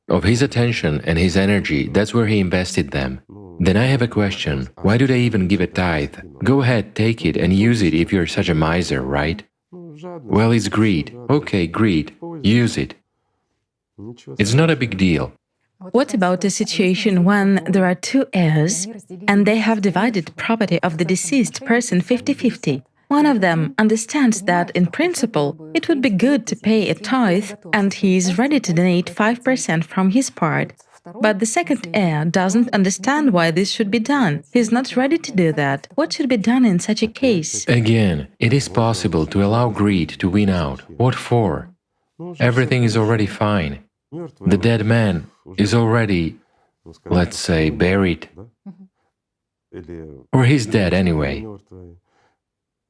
of his attention and his energy. That's where he invested them. Then I have a question. Why do they even give a tithe? Go ahead, take it and use it if you're such a miser, right? Well, it's greed. Okay, greed. Use it. It's not a big deal. What about a situation when there are two heirs and they have divided property of the deceased person 50-50? One of them understands that, in principle, it would be good to pay a tithe and he is ready to donate 5% from his part. But the second heir doesn't understand why this should be done. He's not ready to do that. What should be done in such a case? Again, it is possible to allow greed to win out. What for? Everything is already fine. The dead man is already, let's say, buried. Or he's dead anyway.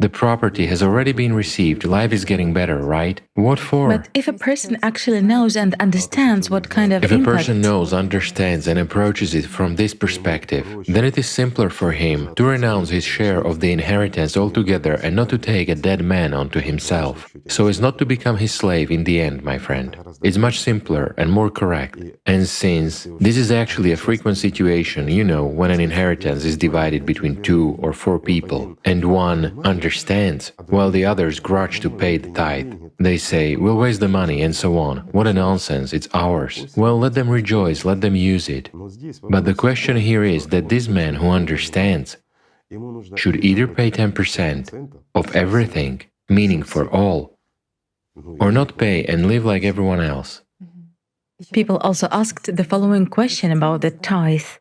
The property has already been received, life is getting better, right? What for? But if a person actually knows and understands what kind of If a impact... person knows, understands, and approaches it from this perspective, then it is simpler for him to renounce his share of the inheritance altogether and not to take a dead man onto himself, so as not to become his slave in the end, my friend. It's much simpler and more correct. And since this is actually a frequent situation, you know, when an inheritance is divided between 2 or 4 people, and one understands, while the others grudge to pay the tithe, they say, we'll waste the money and so on. What a nonsense, it's ours. Well, let them rejoice, let them use it. But the question here is that this man who understands should either pay 10% of everything, meaning for all, or not pay and live like everyone else. People also asked the following question about the tithe.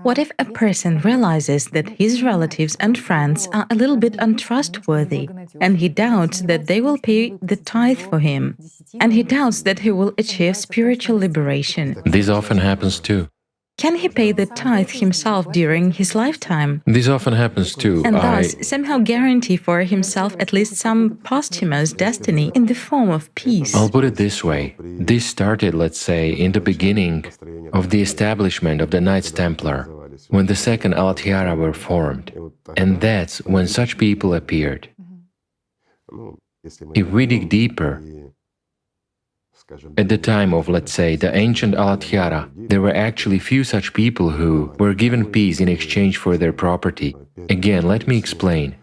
What if a person realizes that his relatives and friends are a little bit untrustworthy, and he doubts that they will pay the tithe for him, and he doubts that he will achieve spiritual liberation? This often happens too. Can he pay the tithe himself during his lifetime? This often happens too. And thus somehow guarantee for himself at least some posthumous destiny in the form of peace. I'll put it this way. This started, let's say, in the beginning of the establishment of the Knights Templar, when the second Alathiara were formed. And that's when such people appeared. If we dig deeper, at the time of, let's say, the ancient Alathiara, there were actually few such people who were given peace in exchange for their property. Again, let me explain.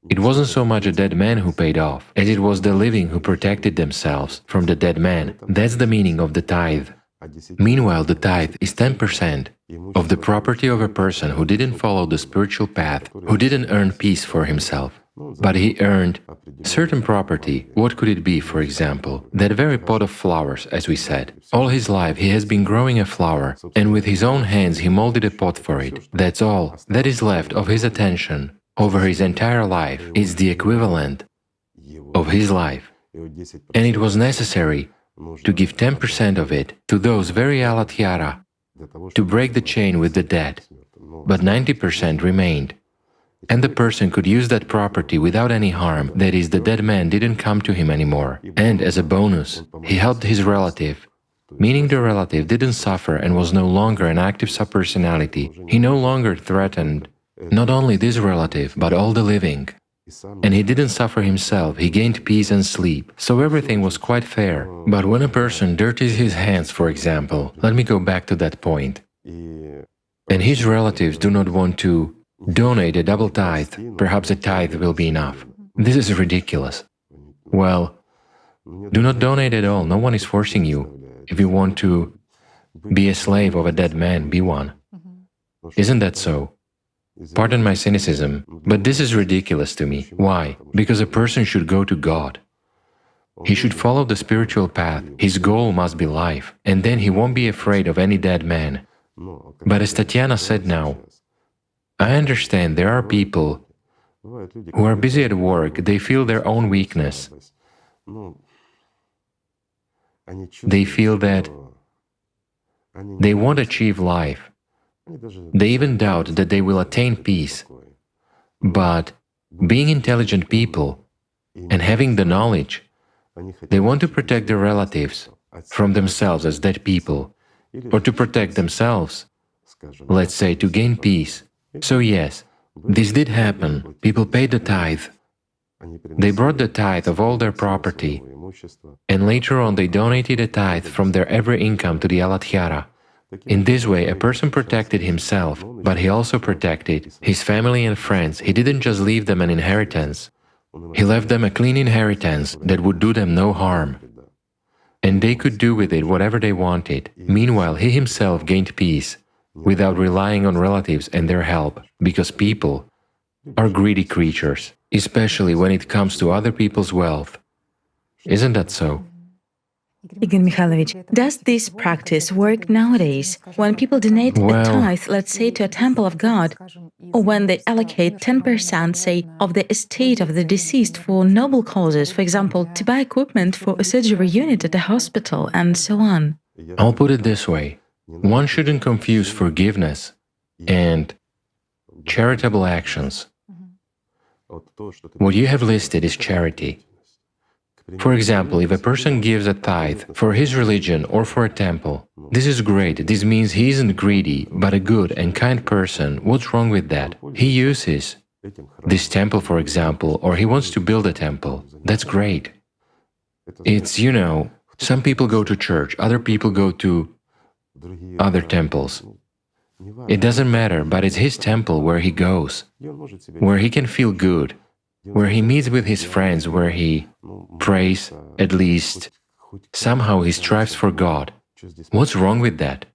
It wasn't so much a dead man who paid off, as it was the living who protected themselves from the dead man. That's the meaning of the tithe. Meanwhile, the tithe is 10% of the property of a person who didn't follow the spiritual path, who didn't earn peace for himself. But he earned certain property. What could it be, for example? That very pot of flowers, as we said. All his life he has been growing a flower, and with his own hands he molded a pot for it. That's all that is left of his attention over his entire life. Is the equivalent of his life. And it was necessary to give 10% of it to those very Alathiara to break the chain with the dead, but 90% remained. And the person could use that property without any harm, that is, the dead man didn't come to him anymore. And as a bonus, he helped his relative, meaning the relative didn't suffer and was no longer an active subpersonality. He no longer threatened not only this relative, but all the living. And he didn't suffer himself, he gained peace and sleep, so everything was quite fair. But when a person dirties his hands, for example, let me go back to that point, and his relatives do not want to donate a double tithe, perhaps a tithe will be enough. This is ridiculous. Well, do not donate at all, no one is forcing you. If you want to be a slave of a dead man, be one. Isn't that so? Pardon my cynicism, but this is ridiculous to me. Why? Because a person should go to God. He should follow the spiritual path, his goal must be life, and then he won't be afraid of any dead man. But as Tatiana said now, I understand there are people who are busy at work, they feel their own weakness. They feel that they won't achieve life. They even doubt that they will attain peace. But being intelligent people and having the knowledge, they want to protect their relatives from themselves as dead people, or to protect themselves, let's say to gain peace. So yes, this did happen. People paid the tithe. They brought the tithe of all their property, and later on they donated a tithe from their every income to the Alathiara. In this way, a person protected himself, but he also protected his family and friends. He didn't just leave them an inheritance. He left them a clean inheritance that would do them no harm. And they could do with it whatever they wanted. Meanwhile, he himself gained peace, without relying on relatives and their help, because people are greedy creatures, especially when it comes to other people's wealth. Isn't that so? Igor Mikhailovich, does this practice work nowadays, when people donate a tithe, let's say, to a temple of God, or when they allocate 10%, say, of the estate of the deceased for noble causes, for example, to buy equipment for a surgery unit at a hospital, and so on? I'll put it this way. One shouldn't confuse forgiveness and charitable actions. What you have listed is charity. For example, if a person gives a tithe for his religion or for a temple, this is great. This means he isn't greedy, but a good and kind person. What's wrong with that? He uses this temple, for example, or he wants to build a temple. That's great. It's, some people go to church, other people go to other temples. It doesn't matter, but it's his temple where he goes, where he can feel good, where he meets with his friends, where he prays, at least somehow he strives for God. What's wrong with that?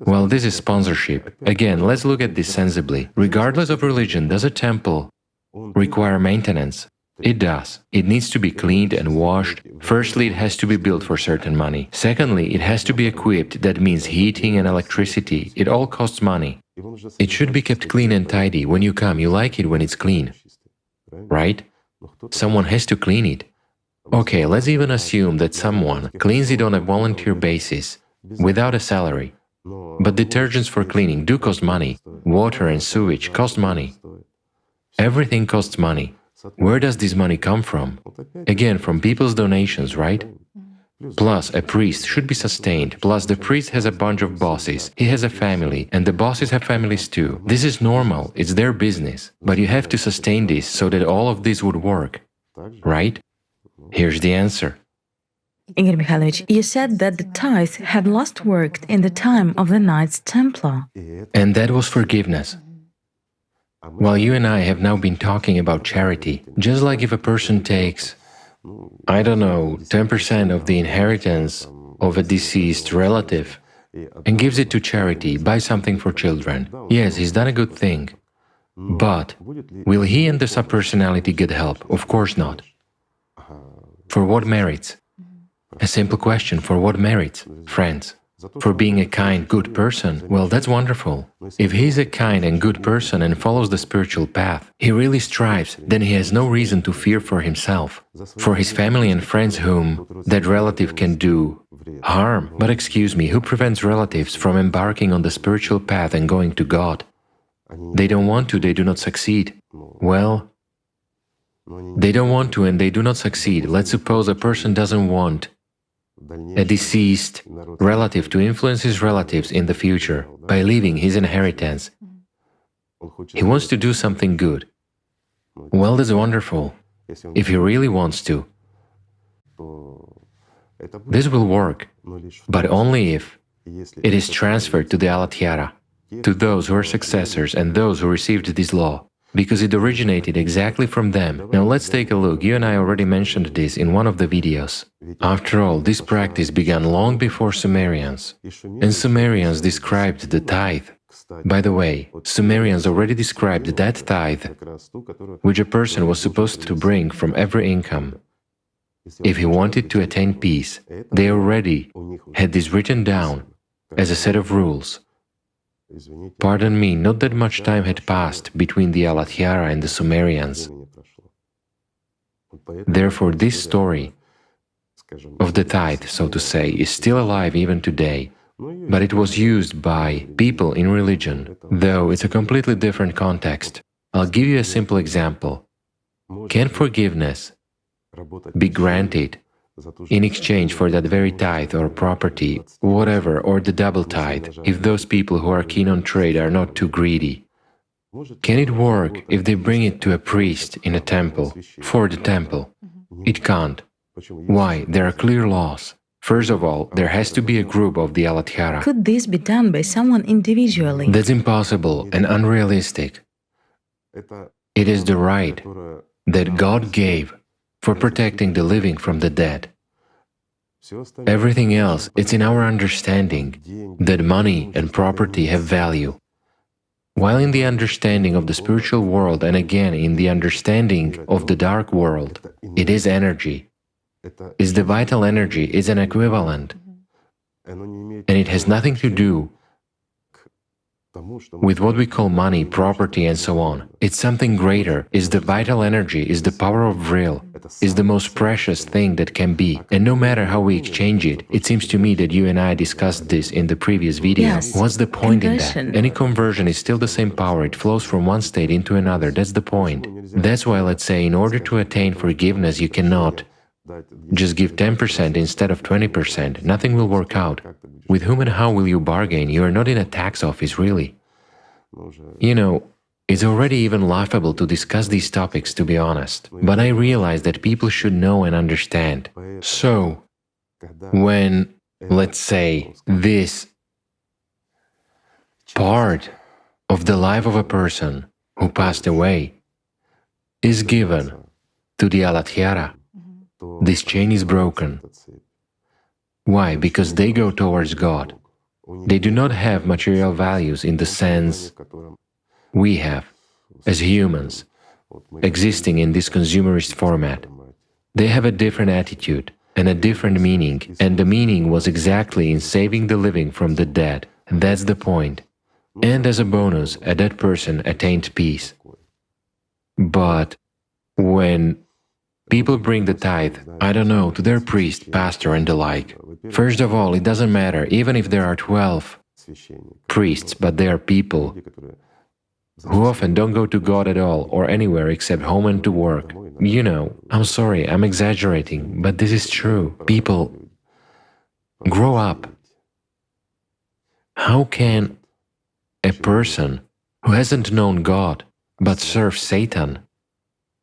Well, this is sponsorship. Again, let's look at this sensibly. Regardless of religion, does a temple require maintenance? It does. It needs to be cleaned and washed. Firstly, it has to be built for certain money. Secondly, it has to be equipped. That means heating and electricity. It all costs money. It should be kept clean and tidy. When you come, you like it when it's clean, right? Someone has to clean it. Okay, let's even assume that someone cleans it on a volunteer basis, without a salary. But detergents for cleaning do cost money. Water and sewage cost money. Everything costs money. Where does this money come from? Again, from people's donations, right? Plus, a priest should be sustained. Plus, the priest has a bunch of bosses. He has a family, and the bosses have families too. This is normal. It's their business. But you have to sustain this so that all of this would work, right? Here's the answer. Igor Mikhailovich, you said that the tithe had last worked in the time of the Knights Templar. And that was forgiveness. While you and I have now been talking about charity, just like if a person takes, 10% of the inheritance of a deceased relative and gives it to charity, buys something for children. Yes, he's done a good thing. But will he and the subpersonality get help? Of course not. For what merits? A simple question, for what merits, friends? For being a kind, good person? Well, that's wonderful. If he's a kind and good person and follows the spiritual path, he really strives, then he has no reason to fear for himself, for his family and friends whom that relative can do harm. But excuse me, who prevents relatives from embarking on the spiritual path and going to God? They don't want to, they do not succeed. Well, they don't want to and they do not succeed. Let's suppose a person doesn't want a deceased relative to influence his relatives in the future by leaving his inheritance. He wants to do something good. Well, that's wonderful, if he really wants to. This will work, but only if it is transferred to the Alathiara, to those who are successors and those who received this law, because it originated exactly from them. Now let's take a look. You and I already mentioned this in one of the videos. After all, this practice began long before Sumerians, and Sumerians described the tithe. By the way, Sumerians already described that tithe, which a person was supposed to bring from every income. If he wanted to attain peace, they already had this written down as a set of rules. Pardon me, not that much time had passed between the Alathiara and the Sumerians. Therefore, this story of the tithe, so to say, is still alive even today, but it was used by people in religion, though it's a completely different context. I'll give you a simple example. Can forgiveness be granted in exchange for that very tithe or property, whatever, or the double tithe, if those people who are keen on trade are not too greedy? Can it work if they bring it to a priest in a temple, for the temple? It can't. Why? There are clear laws. First of all, there has to be a group of the Alathiara. Could this be done by someone individually? That's impossible and unrealistic. It is the right that God gave for protecting the living from the dead. Everything else, it's in our understanding that money and property have value. While in the understanding of the spiritual world, and again in the understanding of the dark world, it is energy. It's the vital energy, it's an equivalent. And it has nothing to do with what we call money, property, and so on. It's something greater, is the vital energy, is the power of will, is the most precious thing that can be. And no matter how we exchange it, it seems to me that you and I discussed this in the previous video. Yes. What's the point in that? Conversion. Any conversion is still the same power, it flows from one state into another, that's the point. That's why, let's say, in order to attain forgiveness, you cannot just give 10% instead of 20%. Nothing will work out. With whom and how will you bargain? You are not in a tax office, really. You know, it's already even laughable to discuss these topics, to be honest. But I realize that people should know and understand. So, when, let's say, this part of the life of a person who passed away is given to the Alathiara, this chain is broken. Why? Because they go towards God. They do not have material values in the sense we have as humans, existing in this consumerist format. They have a different attitude and a different meaning, and the meaning was exactly in saving the living from the dead. That's the point. And as a bonus, a dead person attained peace. But when people bring the tithe, I don't know, to their priest, pastor, and the like. First of all, it doesn't matter, even if there are 12 priests, but they are people who often don't go to God at all or anywhere except home and to work. You know, I'm sorry, I'm exaggerating, but this is true. People grow up. How can a person who hasn't known God but serves Satan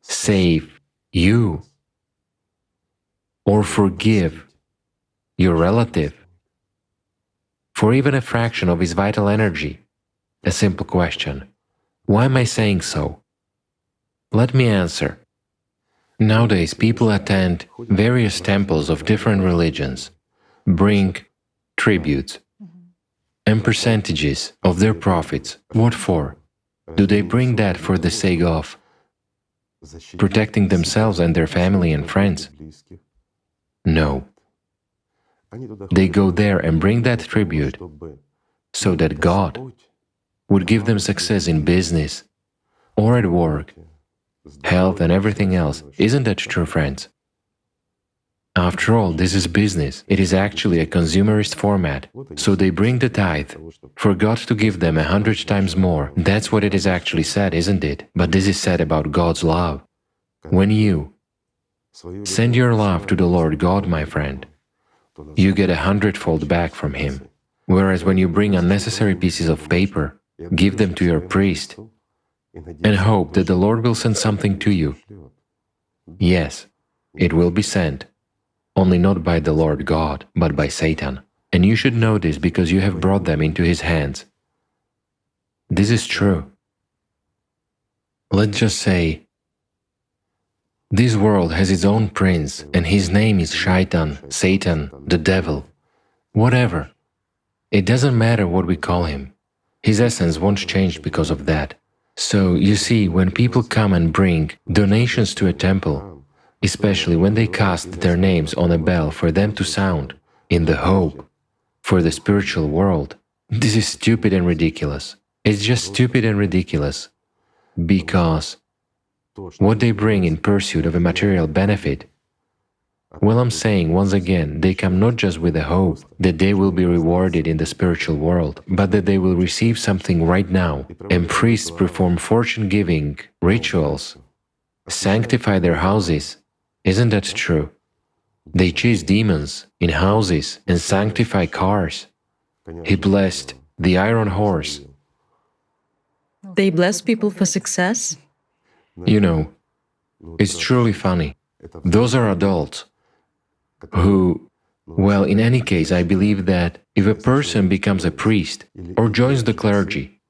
save you or forgive your relative for even a fraction of his vital energy? A simple question. Why am I saying so? Let me answer. Nowadays, people attend various temples of different religions, bring tributes and percentages of their profits. What for? Do they bring that for the sake of protecting themselves and their family and friends? No. They go there and bring that tribute so that God would give them success in business or at work, health and everything else. Isn't that true, friends? After all, this is business. It is actually a consumerist format. So they bring the tithe for God to give them 100 times more. That's what it is actually said, isn't it? But this is said about God's love. When you send your love to the Lord God, my friend, you get 100-fold back from Him. Whereas when you bring unnecessary pieces of paper, give them to your priest, and hope that the Lord will send something to you. Yes, it will be sent, only not by the Lord God, but by Satan. And you should know this because you have brought them into his hands. This is true. Let's just say, this world has its own prince, and his name is Shaitan, Satan, the devil, whatever. It doesn't matter what we call him. His essence won't change because of that. So, you see, when people come and bring donations to a temple, especially when they cast their names on a bell for them to sound, in the hope for the spiritual world, this is stupid and ridiculous. It's just stupid and ridiculous, because what they bring in pursuit of a material benefit, well, I'm saying once again, they come not just with the hope that they will be rewarded in the spiritual world, but that they will receive something right now. And priests perform fortune-giving rituals, sanctify their houses. Isn't that true? They chase demons in houses and sanctify cars. He blessed the iron horse. They bless people for success? You know, it's truly funny. Those are adults who, well, in any case, I believe that if a person becomes a priest or joins the clergy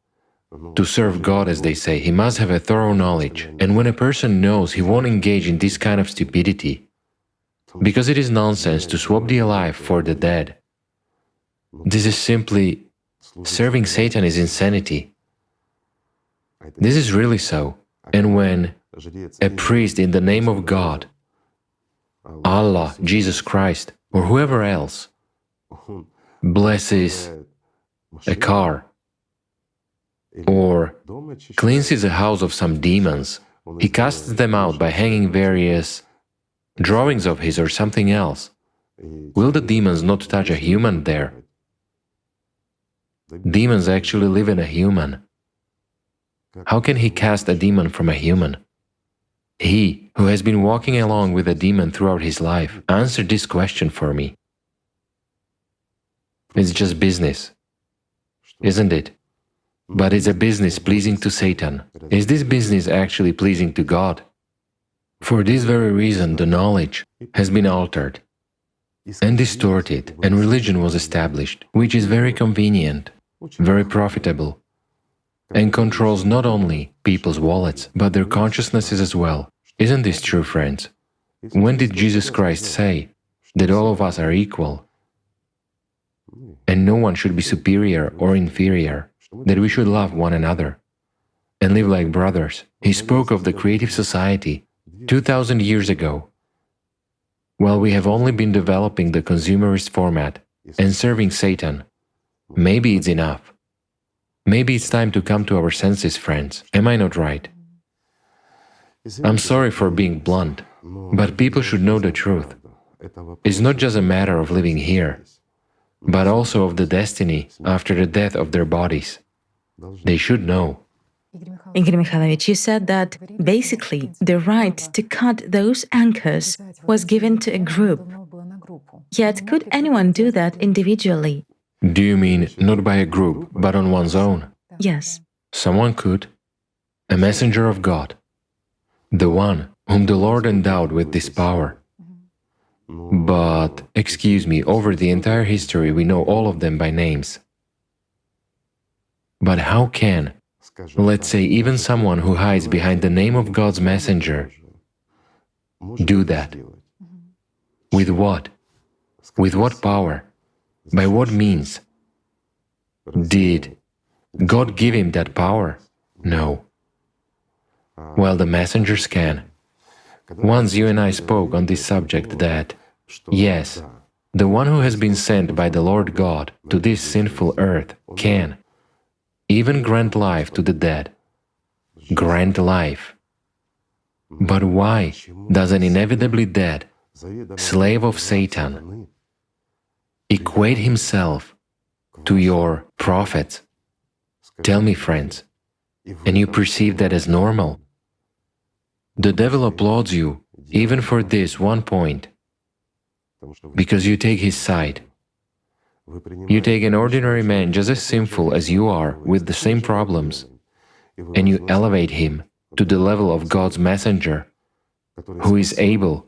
to serve God, as they say, he must have a thorough knowledge. And when a person knows, he won't engage in this kind of stupidity, because it is nonsense to swap the alive for the dead. This is simply serving Satan is insanity. This is really so. And when a priest in the name of God, Allah, Jesus Christ, or whoever else blesses a car or cleanses a house of some demons, he casts them out by hanging various drawings of his or something else. Will the demons not touch a human there? Demons actually live in a human. How can he cast a demon from a human? He, who has been walking along with a demon throughout his life, answer this question for me. It's just business, isn't it? But it's a business pleasing to Satan. Is this business actually pleasing to God? For this very reason, the knowledge has been altered and distorted, and religion was established, which is very convenient, very profitable, and controls not only people's wallets, but their consciousnesses as well. Isn't this true, friends? When did Jesus Christ say that all of us are equal, and no one should be superior or inferior, that we should love one another and live like brothers? He spoke of the creative society 2000 years ago. While we have only been developing the consumerist format and serving Satan, maybe it's enough. Maybe it's time to come to our senses, friends. Am I not right? I'm sorry for being blunt, but people should know the truth. It's not just a matter of living here, but also of the destiny after the death of their bodies. They should know. Igor Mikhailovich, you said that basically the right to cut those anchors was given to a group. Yet could anyone do that individually? Do you mean not by a group, but on one's own? Yes. Someone could. A messenger of God. The one whom the Lord endowed with this power. But, excuse me, over the entire history we know all of them by names. But how can, let's say, even someone who hides behind the name of God's messenger do that? With what? With what power? By what means? Did God give him that power? No. Well, the messengers can. Once you and I spoke on this subject that, yes, the one who has been sent by the Lord God to this sinful earth can even grant life to the dead. Grant life. But why does an inevitably dead slave of Satan equate himself to your prophets? Tell me, friends, and you perceive that as normal? The devil applauds you even for this one point, because you take his side. You take an ordinary man just as sinful as you are with the same problems, and you elevate him to the level of God's messenger, who is able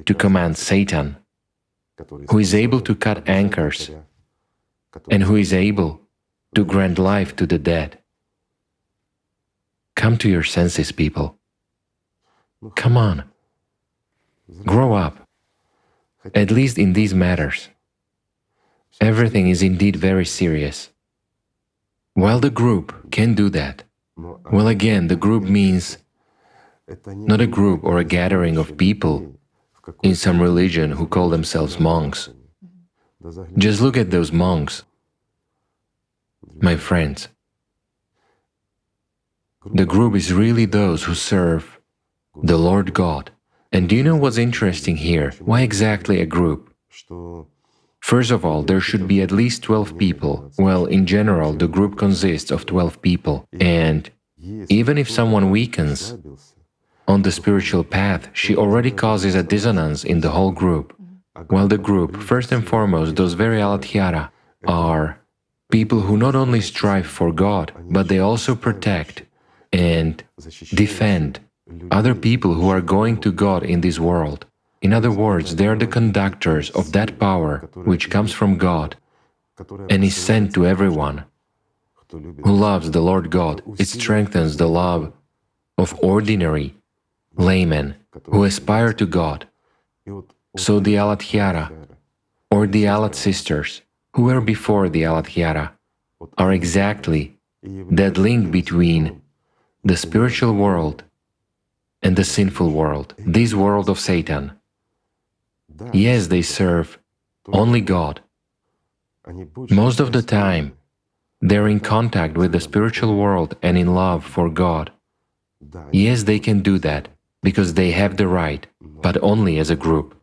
to command Satan, who is able to cut anchors, and who is able to grant life to the dead. Come to your senses, people. Come on. Grow up, at least in these matters. Everything is indeed very serious. While the group can do that, well, again, the group means not a group or a gathering of people in some religion who call themselves monks. Just look at those monks, my friends. The group is really those who serve the Lord God. And do you know what's interesting here? Why exactly a group? First of all, there should be at least 12 people. Well, in general, the group consists of 12 people. And even if someone weakens on the spiritual path, she already causes a dissonance in the whole group. While the group, first and foremost, those very Alathyara, are people who not only strive for God, but they also protect and defend other people who are going to God in this world. In other words, they are the conductors of that power which comes from God and is sent to everyone who loves the Lord God. It strengthens the love of ordinary laymen who aspire to God. So the Alathyara, or the Alat sisters, who were before the Alathyara, are exactly that link between the spiritual world and the sinful world, this world of Satan. Yes, they serve only God. Most of the time, They're in contact with the spiritual world and in love for God. Yes, they can do that, because they have the right, but only as a group.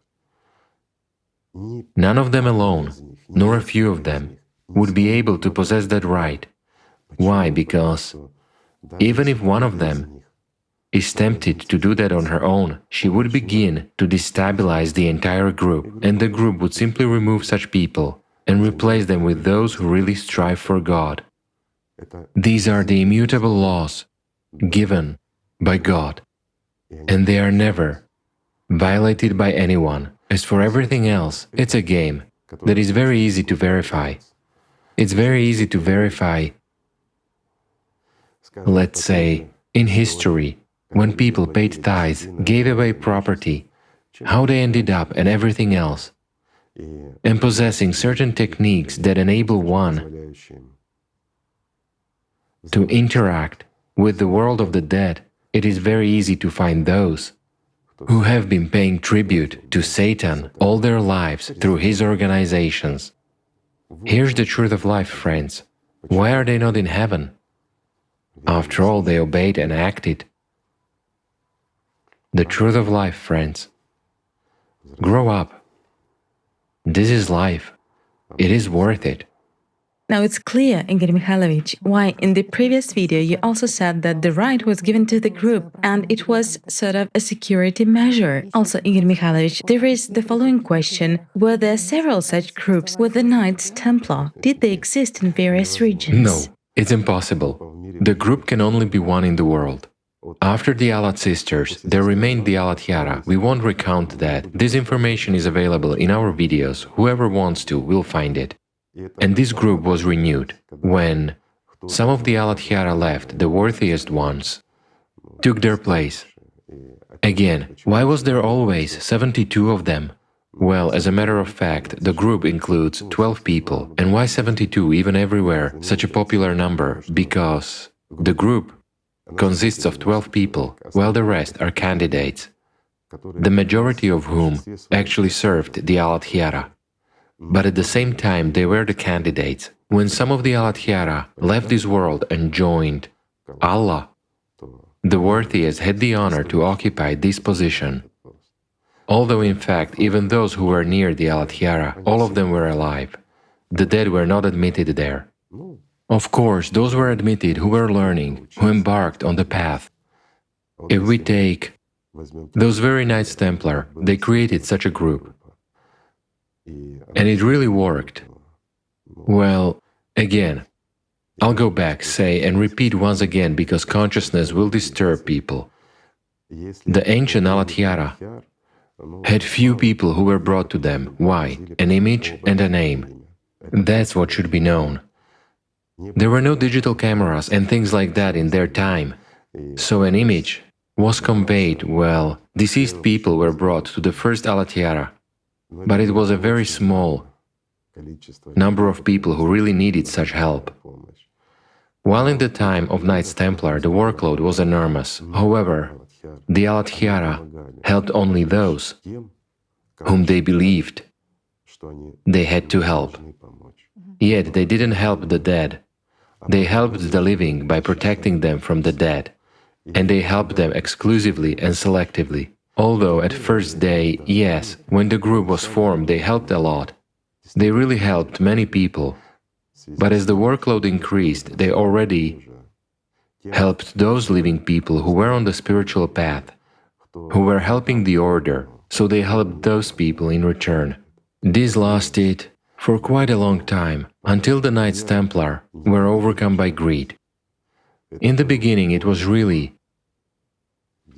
None of them alone, nor a few of them, would be able to possess that right. Why? Because even if one of them is tempted to do that on her own, she would begin to destabilize the entire group, and the group would simply remove such people and replace them with those who really strive for God. These are the immutable laws given by God, and they are never violated by anyone. As for everything else, it's a game that is very easy to verify. It's very easy to verify, let's say, in history, when people paid tithes, gave away property, how they ended up and everything else, and possessing certain techniques that enable one to interact with the world of the dead. It is very easy to find those who have been paying tribute to Satan all their lives through his organizations. Here's the truth of life, friends. Why are they not in heaven? After all, they obeyed and acted. The truth of life, friends. Grow up. This is life. It is worth it. Now it's clear, Igor Mikhailovich, why in the previous video you also said that the right was given to the group and it was sort of a security measure. Also, Igor Mikhailovich, there is the following question: were there several such groups with the Knights Templar? Did they exist in various regions? No, it's impossible. The group can only be one in the world. After the Alat sisters, there remained the Alat Yara. We won't recount that. This information is available in our videos. Whoever wants to will find it. And this group was renewed when some of the Alat Yara left, the worthiest ones took their place. Again, why was there always 72 of them? Well, as a matter of fact, the group includes 12 people. And why 72, even everywhere, such a popular number? Because the group consists of 12 people, while the rest are candidates, the majority of whom actually served the Alat Yara. But at the same time, they were the candidates. When some of the Alat Yara left this world and joined Allah, the worthiest had the honor to occupy this position. Although in fact, even those who were near the Alat Yara, all of them were alive. The dead were not admitted there. Of course, those were admitted who were learning, who embarked on the path. If we take those very Knights Templar, they created such a group. And it really worked. Well, again, I'll go back, say, and repeat once again because consciousness will disturb people. The ancient Alat Yara had few people who were brought to them. Why? An image and a name. That's what should be known. There were no digital cameras and things like that in their time. So an image was conveyed. Well, deceased people were brought to the first Alat Yara. But it was a very small number of people who really needed such help. While in the time of Knights Templar, the workload was enormous. However, the Alat Yara helped only those whom they believed they had to help. Yet they didn't help the dead. They helped the living by protecting them from the dead. And they helped them exclusively and selectively. Although at first they, yes, when the group was formed, they helped a lot. They really helped many people. But as the workload increased, they already helped those living people who were on the spiritual path, who were helping the order, so they helped those people in return. This lasted for quite a long time, until the Knights Templar were overcome by greed. In the beginning it was really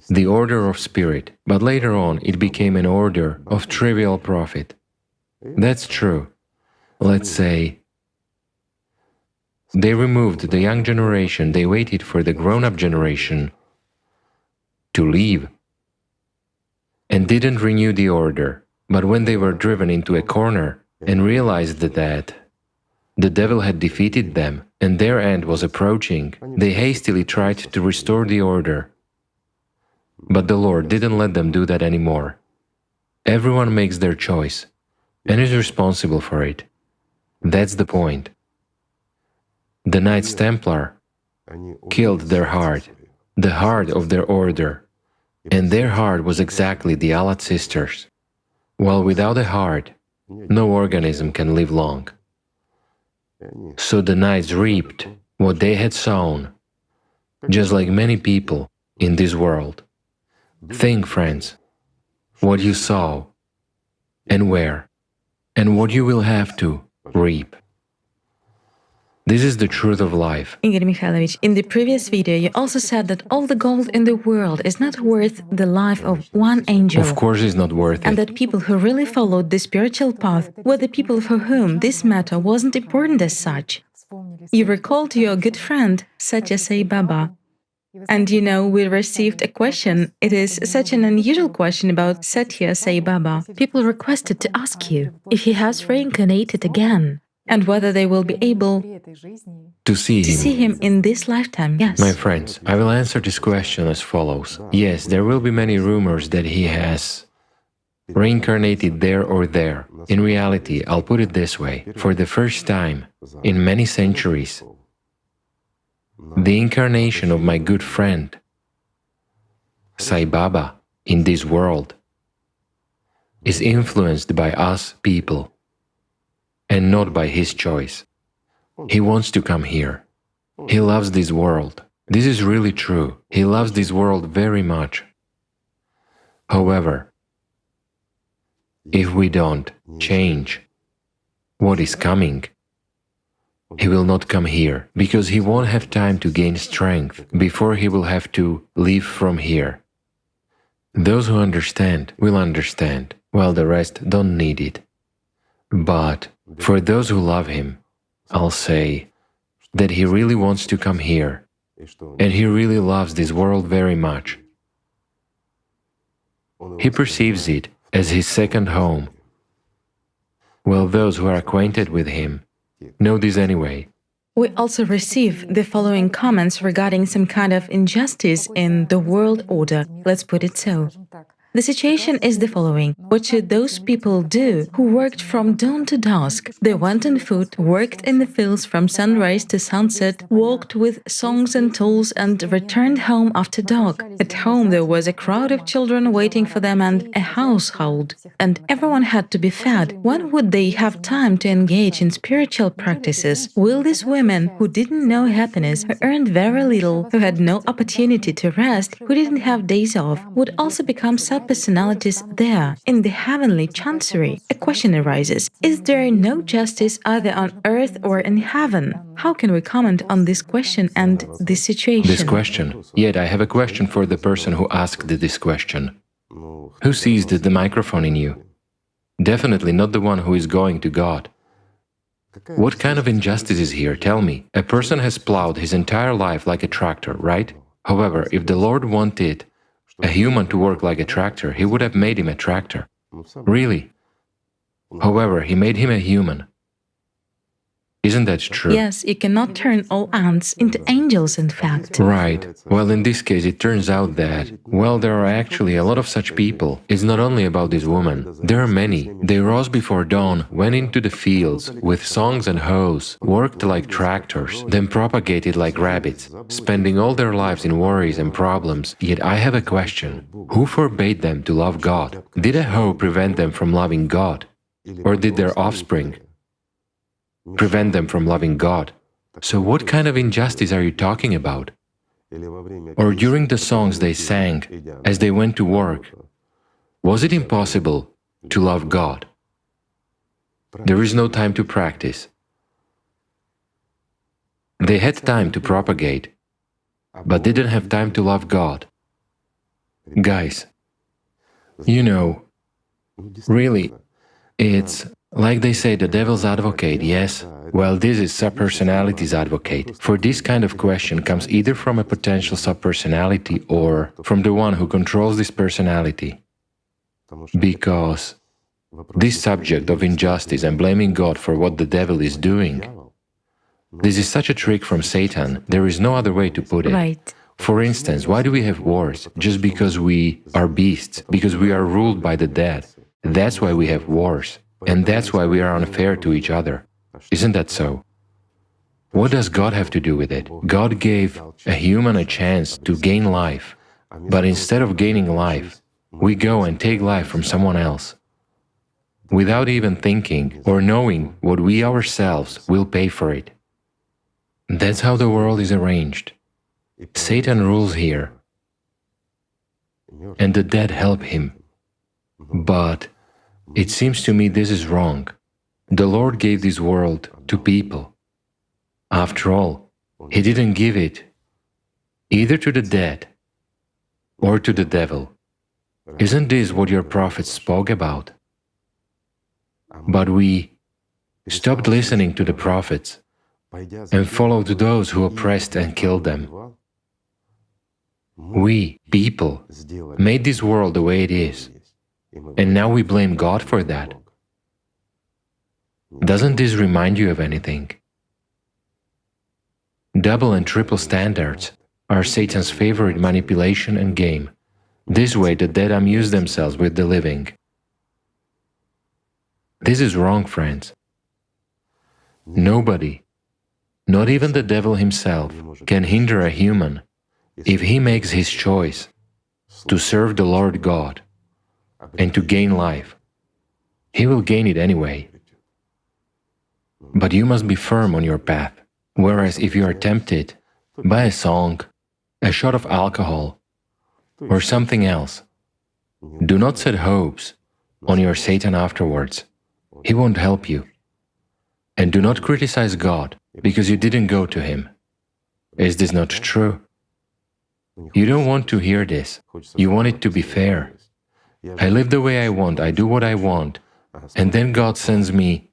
the order of spirit, but later on it became an order of trivial profit. That's true. Let's say they removed the young generation, they waited for the grown-up generation to leave and didn't renew the order. But when they were driven into a corner and realized that the devil had defeated them and their end was approaching, they hastily tried to restore the order. But the Lord didn't let them do that anymore. Everyone makes their choice and is responsible for it. That's the point. The Knights Templar killed their heart, the heart of their order, and their heart was exactly the Alad sisters. While without a heart, no organism can live long. So the Knights reaped what they had sown, just like many people in this world. Think, friends, what you sow, and where, and what you will have to reap. This is the truth of life. Igor Mikhailovich, in the previous video, you also said that all the gold in the world is not worth the life of one angel. Of course it's not worth And it. that people who really followed the spiritual path were the people for whom this matter wasn't important as such. You recalled your good friend, Satya Sai Baba. And you know, we received a question. It is such an unusual question about Satya Sai Baba. People requested to ask you if he has reincarnated again, and whether they will be able To see him. in this lifetime. Yes. My friends, I will answer this question as follows. Yes, there will be many rumors that he has reincarnated there or there. In reality, I'll put it this way. For the first time in many centuries, the incarnation of my good friend, Sai Baba, in this world, is influenced by us people, and not by his choice. He wants to come here. He loves this world. This is really true. He loves this world very much. However, if we don't change what is coming, he will not come here, because he won't have time to gain strength before he will have to leave from here. Those who understand will understand, while the rest don't need it. But for those who love him, I'll say that he really wants to come here, and he really loves this world very much. He perceives it as his second home. Well, those who are acquainted with him know this anyway. We also receive the following comments regarding some kind of injustice in the world order. Let's put it so. The situation is the following. What should those people do who worked from dawn to dusk? They went on foot, worked in the fields from sunrise to sunset, walked with songs and tools, and returned home after dark. At home there was a crowd of children waiting for them and a household, and everyone had to be fed. When would they have time to engage in spiritual practices? Will these women who didn't know happiness, who earned very little, who had no opportunity to rest, who didn't have days off, would also become personalities there, in the heavenly chancery? A question arises. Is there no justice either on earth or in heaven? How can we comment on this question and this situation? This question? Yet I have a question for the person who asked this question. Who seized the microphone in you? Definitely not the one who is going to God. What kind of injustice is here? Tell me. A person has plowed his entire life like a tractor, right? However, if the Lord wanted a human to work like a tractor, he would have made him a tractor. Really. However, he made him a human. Isn't that true? Yes, you cannot turn all ants into angels, in fact. Right. Well, in this case, it turns out that, well, there are actually a lot of such people. It's not only about this woman. There are many. They rose before dawn, went into the fields with songs and hoes, worked like tractors, then propagated like rabbits, spending all their lives in worries and problems. Yet I have a question. Who forbade them to love God? Did a hoe prevent them from loving God? Or did their offspring prevent them from loving God? So what kind of injustice are you talking about? Or during the songs they sang as they went to work, was it impossible to love God? There is no time to practice. They had time to propagate, but didn't have time to love God. Guys, you know, really, it's like they say, the devil's advocate, yes? Well, this is subpersonality's advocate. For this kind of question comes either from a potential subpersonality or from the one who controls this personality. Because this subject of injustice and blaming God for what the devil is doing, this is such a trick from Satan, there is no other way to put it. Right. For instance, why do we have wars? Just because we are beasts, because we are ruled by the dead. That's why we have wars. And that's why we are unfair to each other. Isn't that so? What does God have to do with it? God gave a human a chance to gain life, but instead of gaining life, we go and take life from someone else, without even thinking or knowing what we ourselves will pay for it. That's how the world is arranged. Satan rules here, and the dead help him. But it seems to me this is wrong. The Lord gave this world to people. After all, He didn't give it either to the dead or to the devil. Isn't this what your prophets spoke about? But we stopped listening to the prophets and followed those who oppressed and killed them. We, people, made this world the way it is, and now we blame God for that. Doesn't this remind you of anything? Double and triple standards are Satan's favorite manipulation and game. This way the dead amuse themselves with the living. This is wrong, friends. Nobody, not even the devil himself, can hinder a human if he makes his choice to serve the Lord God and to gain life. He will gain it anyway. But you must be firm on your path. Whereas if you are tempted by a song, a shot of alcohol, or something else, do not set hopes on your Satan afterwards. He won't help you. And do not criticize God because you didn't go to Him. Is this not true? You don't want to hear this. You want it to be fair. I live the way I want, I do what I want, and then God sends me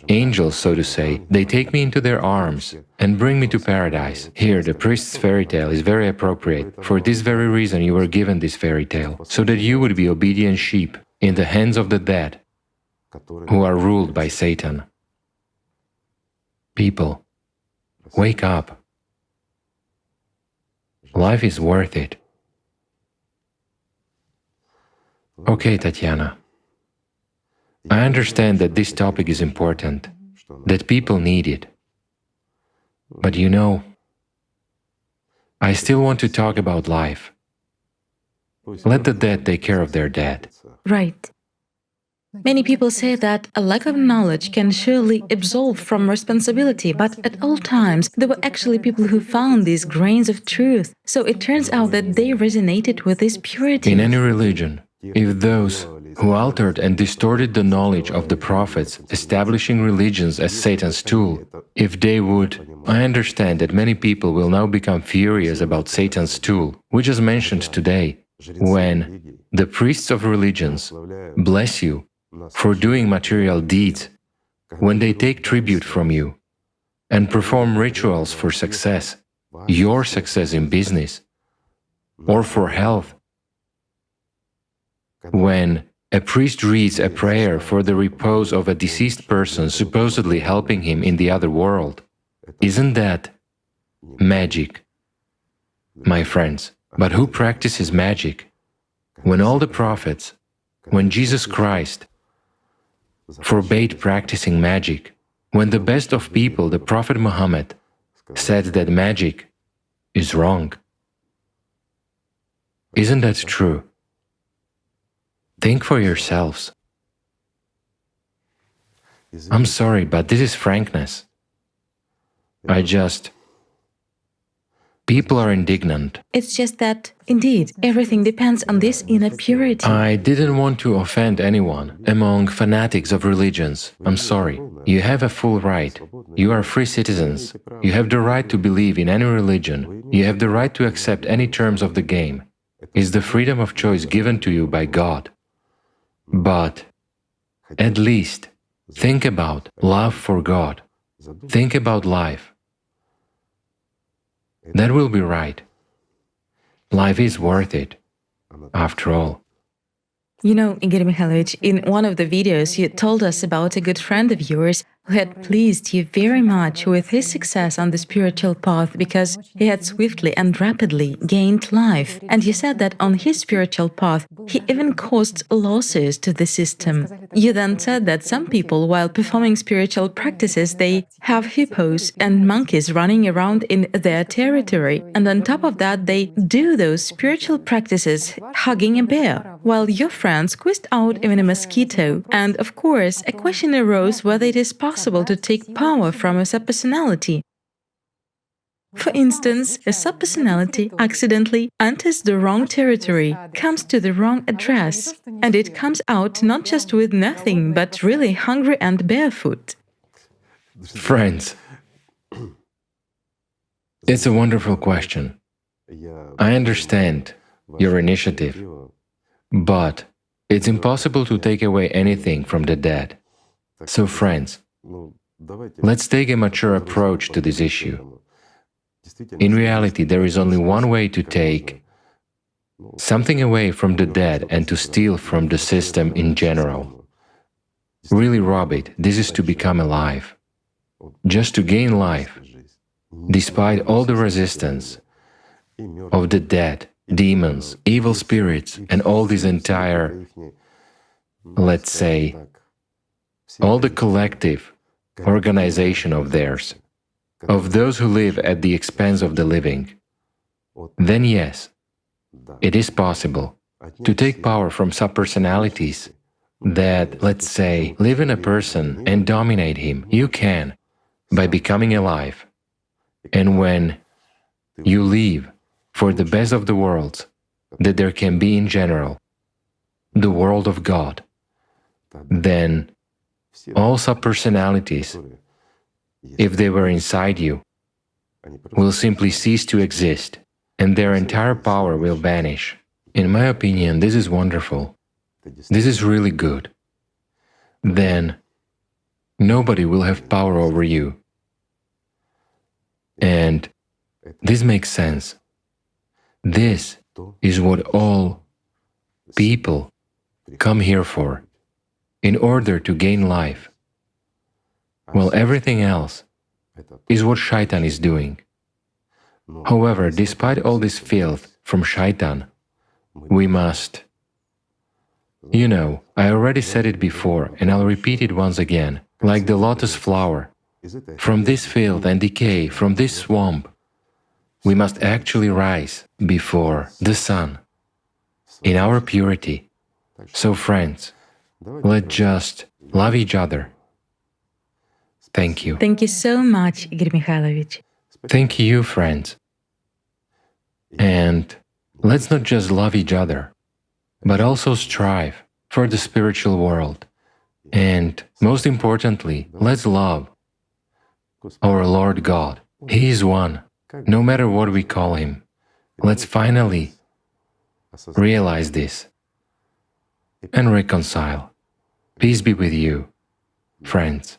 angels, so to say. They take me into their arms and bring me to paradise. Here, the priest's fairy tale is very appropriate. For this very reason you were given this fairy tale, so that you would be obedient sheep in the hands of the dead, who are ruled by Satan. People, wake up. Life is worth it. Okay, Tatiana. I understand that this topic is important, that people need it. But you know, I still want to talk about life. Let the dead take care of their dead. Right. Many people say that a lack of knowledge can surely absolve from responsibility, but at all times there were actually people who found these grains of truth. So it turns out that they resonated with this purity. In any religion, if those who altered and distorted the knowledge of the prophets, establishing religions as Satan's tool, if they would, I understand that many people will now become furious about Satan's tool, which is mentioned today, when the priests of religions bless you for doing material deeds, when they take tribute from you and perform rituals for success, your success in business, or for health, when a priest reads a prayer for the repose of a deceased person, supposedly helping him in the other world. Isn't that magic, my friends? But who practices magic? When all the prophets, when Jesus Christ forbade practicing magic, when the best of people, the Prophet Muhammad, said that magic is wrong. Isn't that true? Think for yourselves. I'm sorry, but this is frankness. People are indignant. It's just that, indeed, everything depends on this inner purity. I didn't want to offend anyone among fanatics of religions. I'm sorry. You have a full right. You are free citizens. You have the right to believe in any religion. You have the right to accept any terms of the game. It's the freedom of choice given to you by God. But at least think about love for God. Think about life. That will be right. Life is worth it, after all. You know, Igor Mikhailovich, in one of the videos you told us about a good friend of yours who had pleased you very much with his success on the spiritual path because he had swiftly and rapidly gained life. And you said that on his spiritual path, he even caused losses to the system. You then said that some people, while performing spiritual practices, they have hippos and monkeys running around in their territory. And on top of that, they do those spiritual practices hugging a bear, while your friend squeezed out even a mosquito. And of course, a question arose whether it is possible to take power from a subpersonality. For instance, a subpersonality accidentally enters the wrong territory, comes to the wrong address, and it comes out not just with nothing, but really hungry and barefoot. Friends, it's a wonderful question. I understand your initiative, but it's impossible to take away anything from the dead. So, friends, let's take a mature approach to this issue. In reality, there is only one way to take something away from the dead and to steal from the system in general. Really rob it. This is to become alive. Just to gain life, despite all the resistance of the dead, demons, evil spirits, and all this entire, let's say, all the collective organization of theirs, of those who live at the expense of the living, then yes, it is possible to take power from subpersonalities that, let's say, live in a person and dominate him. You can, by becoming alive. And when you live for the best of the worlds that there can be in general, the world of God, then all subpersonalities, if they were inside you, will simply cease to exist, and their entire power will vanish. In my opinion, this is wonderful. This is really good. Then nobody will have power over you. And this makes sense. This is what all people come here for, in order to gain life. Well, everything else is what Shaitan is doing. However, despite all this filth from Shaitan, we must... I already said it before, and I'll repeat it once again, like the lotus flower. From this filth and decay, from this swamp, we must actually rise before the sun, in our purity. So friends, let's just love each other. Thank you. Thank you so much, Igor Mikhailovich. Thank you, friends. And let's not just love each other, but also strive for the spiritual world. And most importantly, let's love our Lord God. He is one, no matter what we call Him. Let's finally realize this and reconcile. Peace be with you, friends.